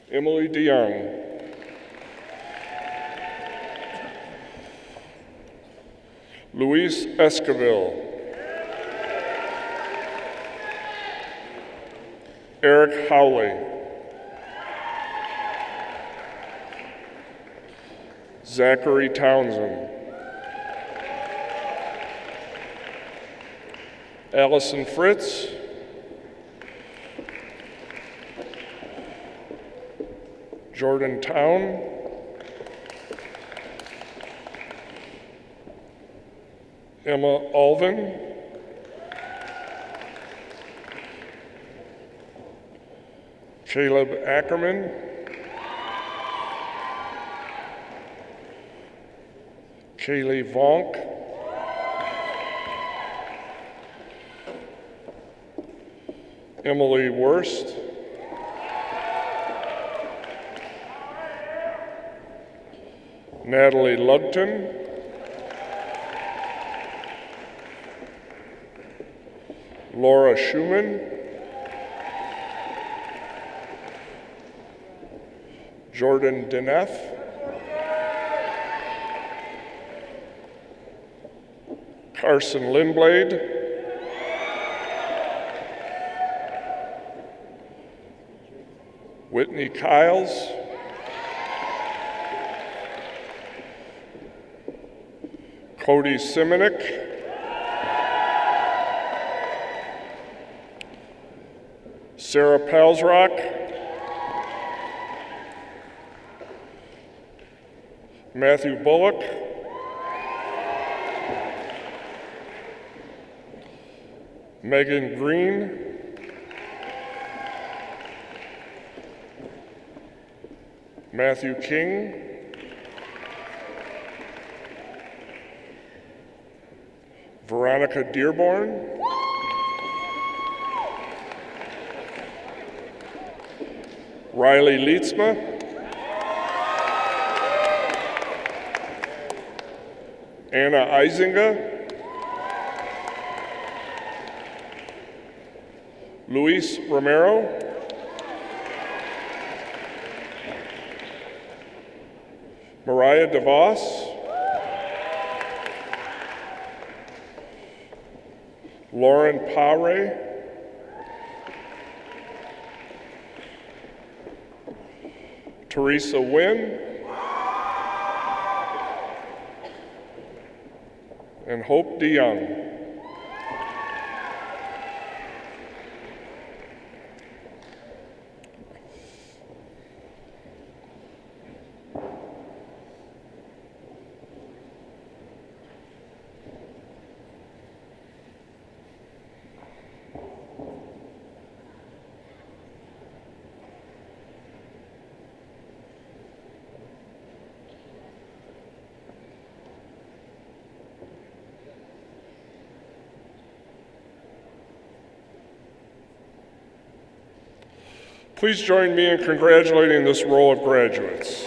Emily DeYoung, Luis Esquivel, Eric Howley, Zachary Townsend, Allison Fritz, Jordan Town, Emma Alvin, Caleb Ackerman, Kaylee Vonk, Emily Wurst, Natalie Lugton, Laura Schumann, Jordan Dineff, Carson Lindblade, Whitney Kiles, Cody Simonik, Sarah Palsrock, Matthew Bullock, Megan Green, Matthew King, Veronica Dearborn, Riley Lietzma, Anna Eisinga, Luis Romero, Mariah DeVos, Lauren Pare, Teresa Wynn, and Hope DeYoung. Please join me in congratulating this row of graduates.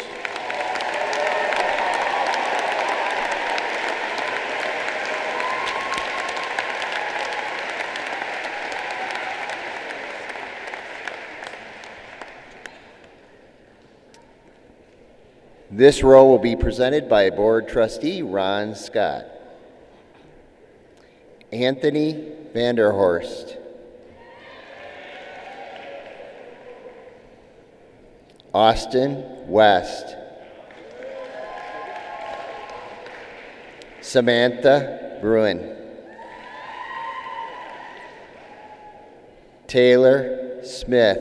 This row will be presented by Board Trustee Ron Scott. Anthony Vanderhorst. Austin West. Samantha Bruin. Taylor Smith.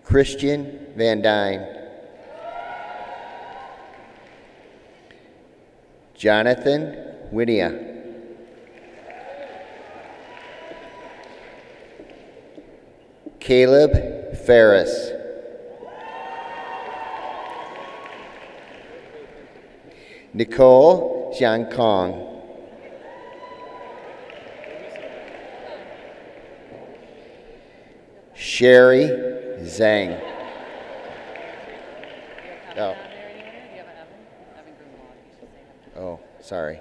Christian Van Dyne. Jonathan Winia. Caleb Ferris. Nicole Jiankong. Sherry Zhang. Oh, sorry.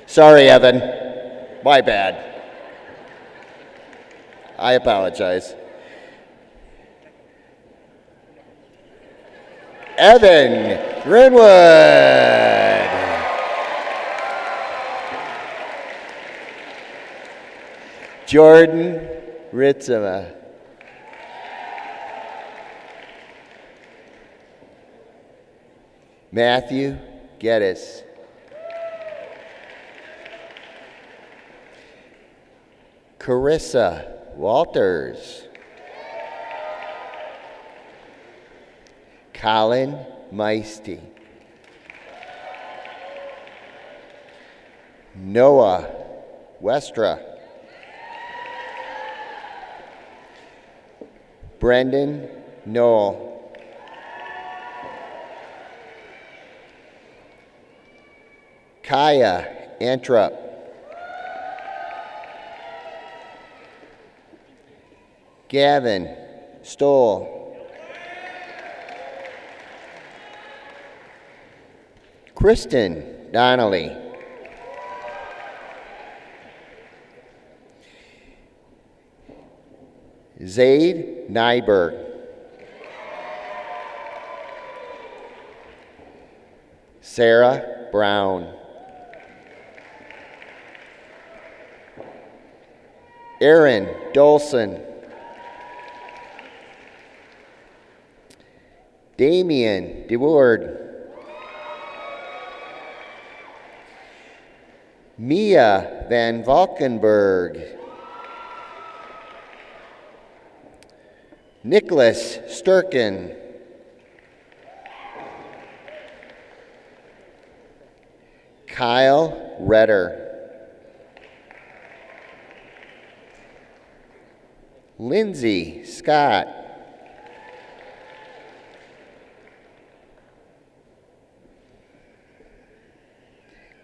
Sorry, Evan. My bad. I apologize. Evan Greenwood. Jordan Ritzema. Matthew Geddes. Carissa Walters. Colin Meisty. Noah Westra. Brendan Noel. Kaya Antrup. Gavin Stoll. Kristen Donnelly. Zaid Nyberg. Sarah Brown. Aaron Dolson. Damian DeWard. Mia Van Valkenburg. Nicholas Sturkin. Kyle Redder. Lindsay Scott.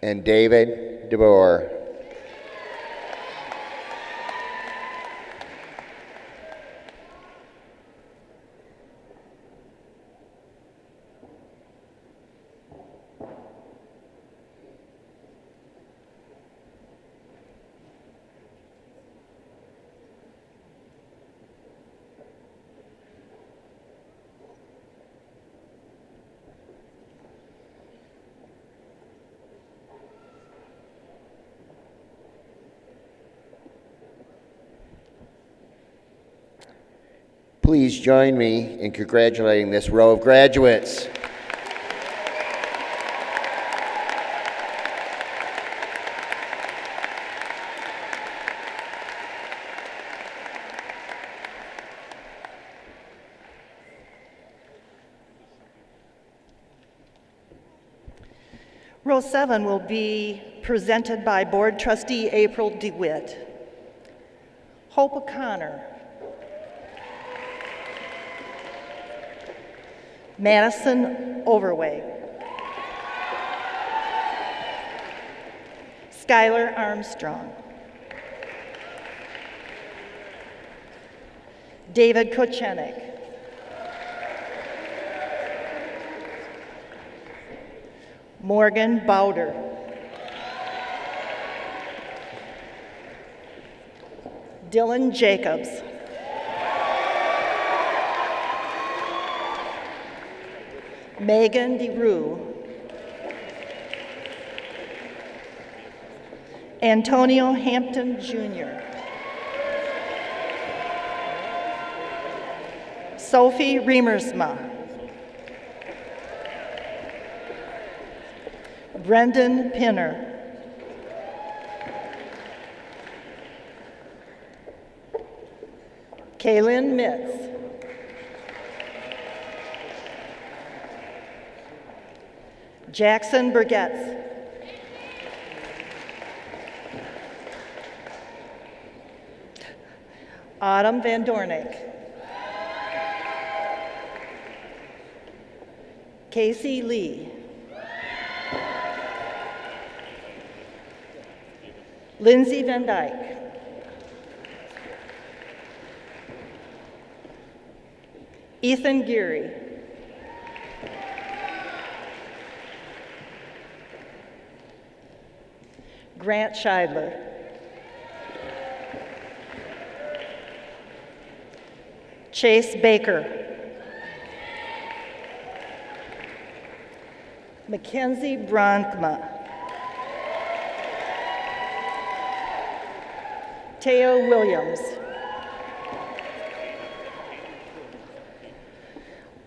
And David DeBoer. Please join me in congratulating this row of graduates. Row 7 will be presented by Board Trustee April DeWitt. Hope O'Connor. Madison Overway. Skylar Armstrong. David Kochenik. Morgan Bowder. Dylan Jacobs. Megan DeRue. Antonio Hampton Jr. Sophie Riemersma. Brendan Pinner. Kaylin Mitz. Jackson Burgetts. Autumn Van Dornick. Casey Lee. Lindsay Van Dyke. Ethan Geary. Grant Scheidler. Chase Baker. Mackenzie Bronkma. Teo Williams.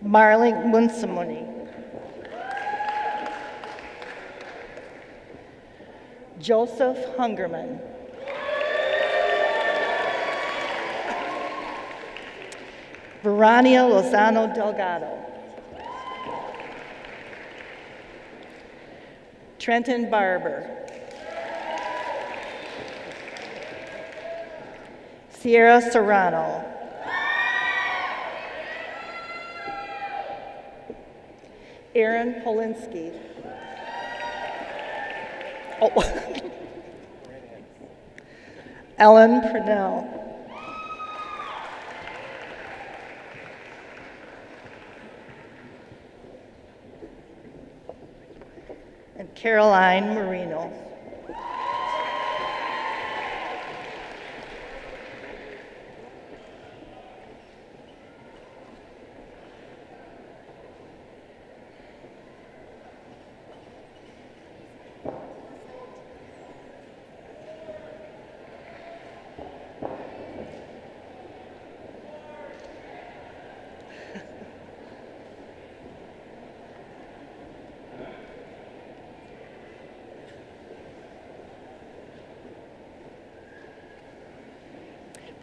Marling Munsamuni. Joseph Hungerman. Verania Lozano Delgado. Trenton Barber. Sierra Serrano. Aaron Polinsky. Oh. Ellen Purnell. And Caroline Marino.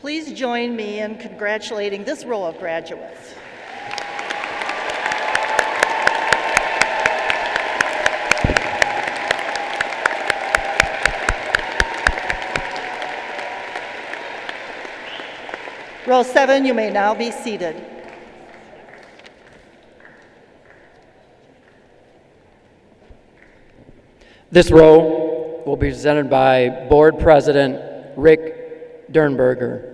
Please join me in congratulating this row of graduates. Row 7, you may now be seated. This row will be presented by Board President Rick Dernberger.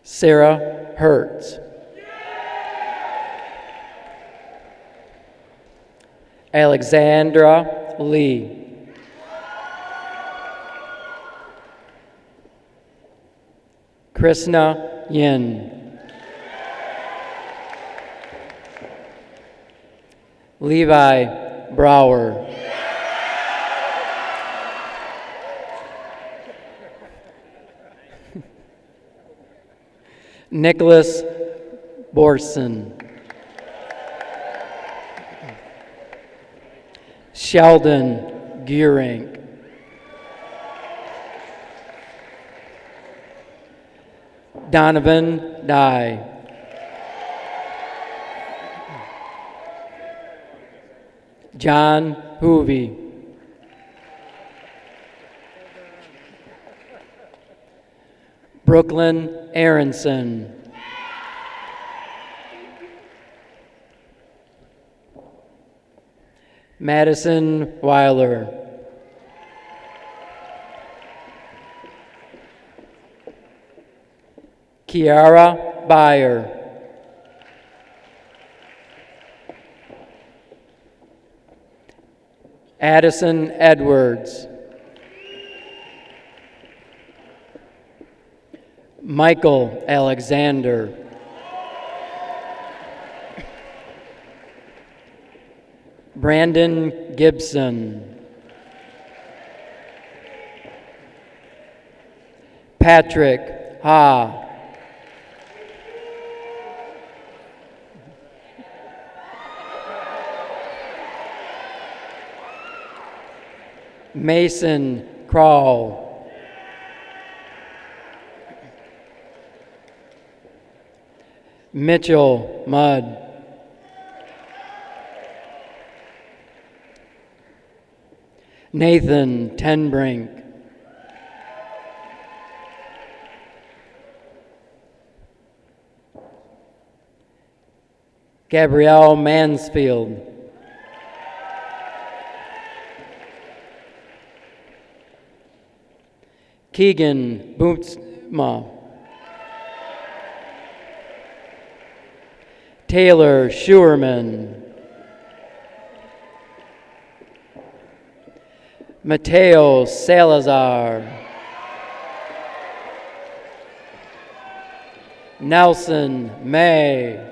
Sarah Hertz. Alexandra Lee. Krishna Yin. Levi Brower. Nicholas Borson. Sheldon Gearing. Donovan Dye. John Hoovey. Brooklyn Aronson. Madison Weiler. Kiara Byer. Addison Edwards. Michael Alexander. Brandon Gibson. Patrick Ha. Mason Crawl. Mitchell Mudd. Nathan Tenbrink. Gabrielle Mansfield. Keegan Bootsma. Taylor Schuerman. Mateo Salazar. Nelson May.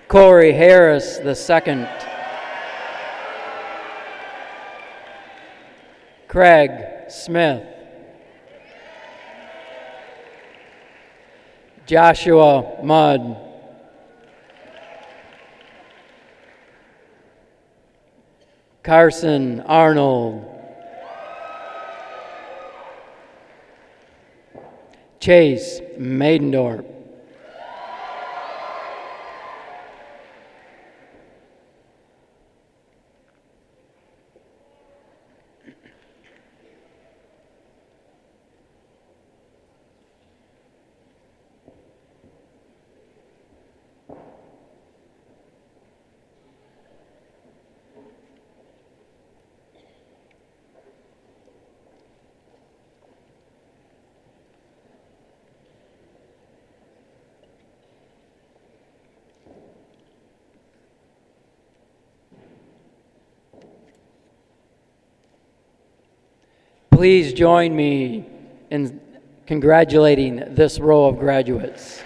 Corey Harris II. Craig Smith. Joshua Mudd. Carson Arnold. Chase Maidendorp. Please join me in congratulating this row of graduates.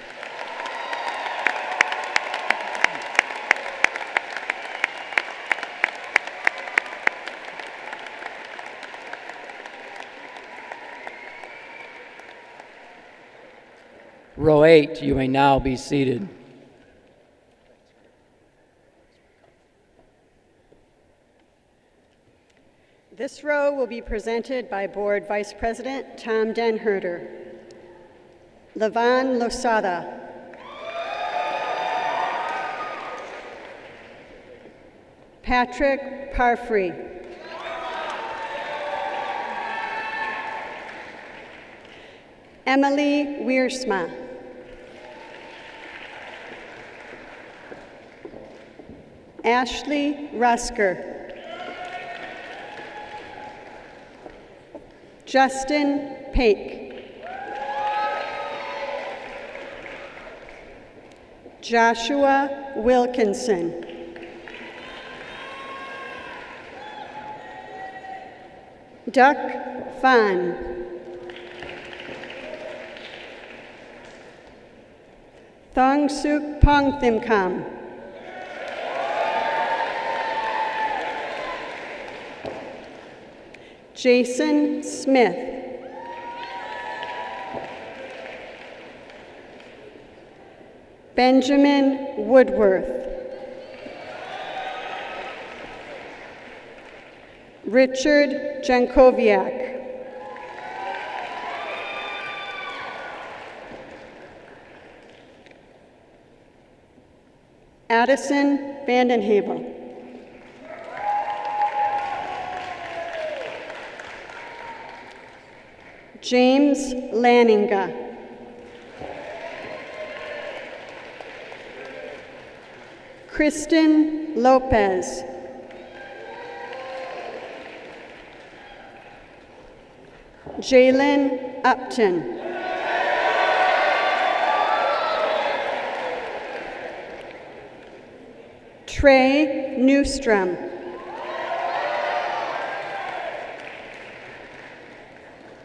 Row 8, you may now be seated. This row will be presented by Board Vice President Tom Denherter. Levan Losada. Patrick Parfrey. Emily Wiersma. Ashley Rusker. Justin Paik. Joshua Wilkinson. Duck Fan. Thong Suk Pong Thim Kam. Jason Smith. Benjamin Woodworth. Richard Jankowiak. Addison Vandenhebel. James Lanninga. Kristen Lopez. Jalen Upton. Trey Newstrom.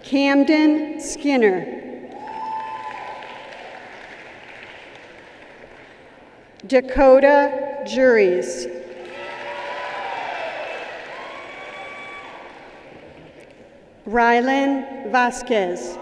Camden Skinner. Dakota Juries. Rylan Vasquez.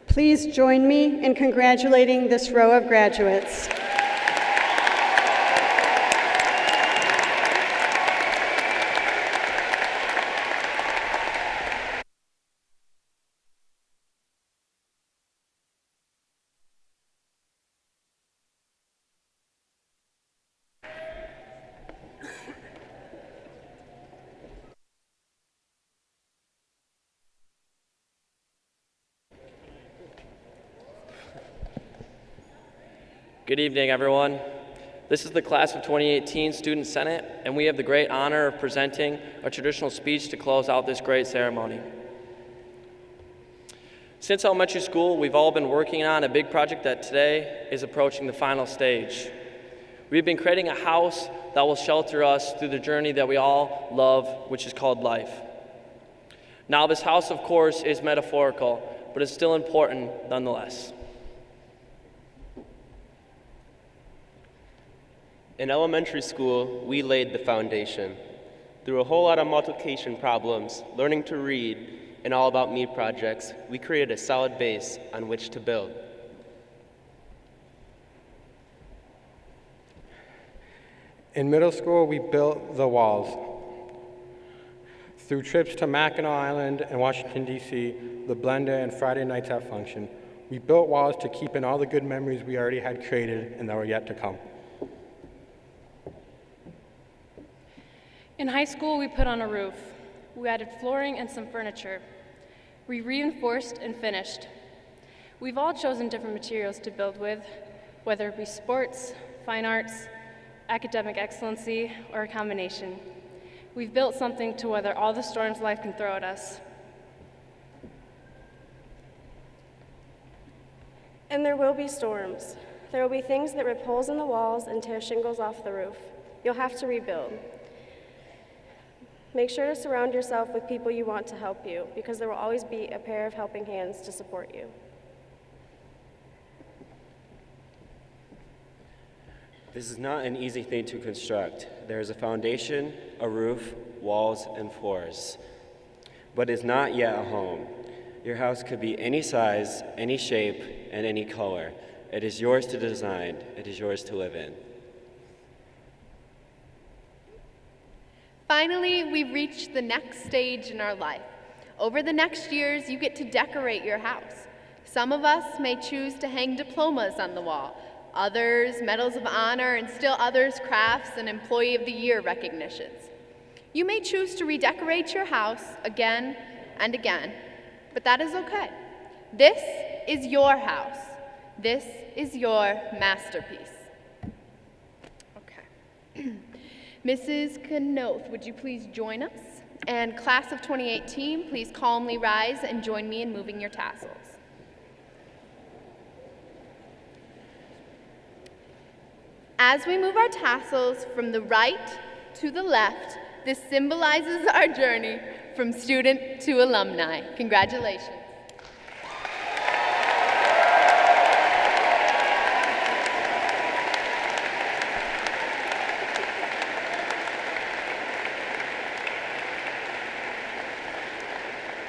Please join me in congratulating this row of graduates. Good evening, everyone. This is the Class of 2018 Student Senate, and we have the great honor of presenting a traditional speech to close out this great ceremony. Since elementary school, we've all been working on a big project that today is approaching the final stage. We've been creating a house that will shelter us through the journey that we all love, which is called life. Now, this house, of course, is metaphorical, but it's still important nonetheless. In elementary school, we laid the foundation. Through a whole lot of multiplication problems, learning to read, and all about me projects, we created a solid base on which to build. In middle school, we built the walls. Through trips to Mackinac Island and Washington, D.C., the Blender, and Friday nights at Function, we built walls to keep in all the good memories we already had created and that were yet to come. In high school, we put on a roof. We added flooring and some furniture. We reinforced and finished. We've all chosen different materials to build with, whether it be sports, fine arts, academic excellency, or a combination. We've built something to weather all the storms life can throw at us. And there will be storms. There will be things that rip holes in the walls and tear shingles off the roof. You'll have to rebuild. Make sure to surround yourself with people you want to help you, because there will always be a pair of helping hands to support you. This is not an easy thing to construct. There is a foundation, a roof, walls, and floors. But it's not yet a home. Your house could be any size, any shape, and any color. It is yours to design. It is yours to live in. Finally, we've reached the next stage in our life. Over the next years, you get to decorate your house. Some of us may choose to hang diplomas on the wall, others medals of honor, and still others crafts and Employee of the Year recognitions. You may choose to redecorate your house again and again, but that is okay. This is your house. This is your masterpiece. Okay. Mrs. Knoth, would you please join us And class of 2018, please calmly rise and join me in moving your tassels. As we move our tassels from the right to the left, this symbolizes our journey from student to alumni. Congratulations.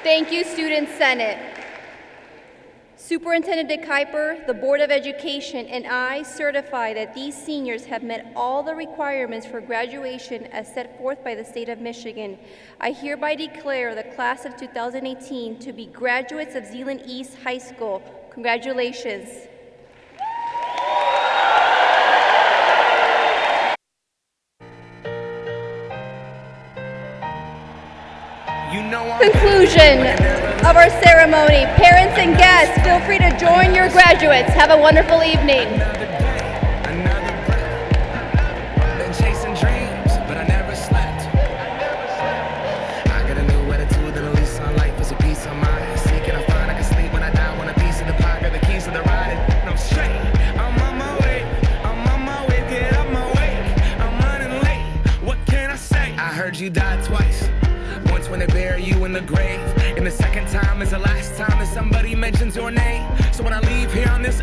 Thank you, Student Senate. Superintendent DeKuyper, the Board of Education, and I certify that these seniors have met all the requirements for graduation as set forth by the state of Michigan. I hereby declare the class of 2018 to be graduates of Zeeland East High School. Congratulations. Conclusion of our ceremony. Parents and guests, feel free to join your graduates. Have a wonderful evening. Been chasing dreams, but I never slept. I got a new attitude and a lease on life is a piece of mind. Seeking I find I can sleep when I die. Want a piece of the pie, got the keys to the ride. And I'm straight. I'm on my way. I'm on my way. Get up my way. I'm running late. What can I say? I heard you died twice. Once when they bury you in the grave, and the second time is the last time that somebody mentions your name. So when I leave here on this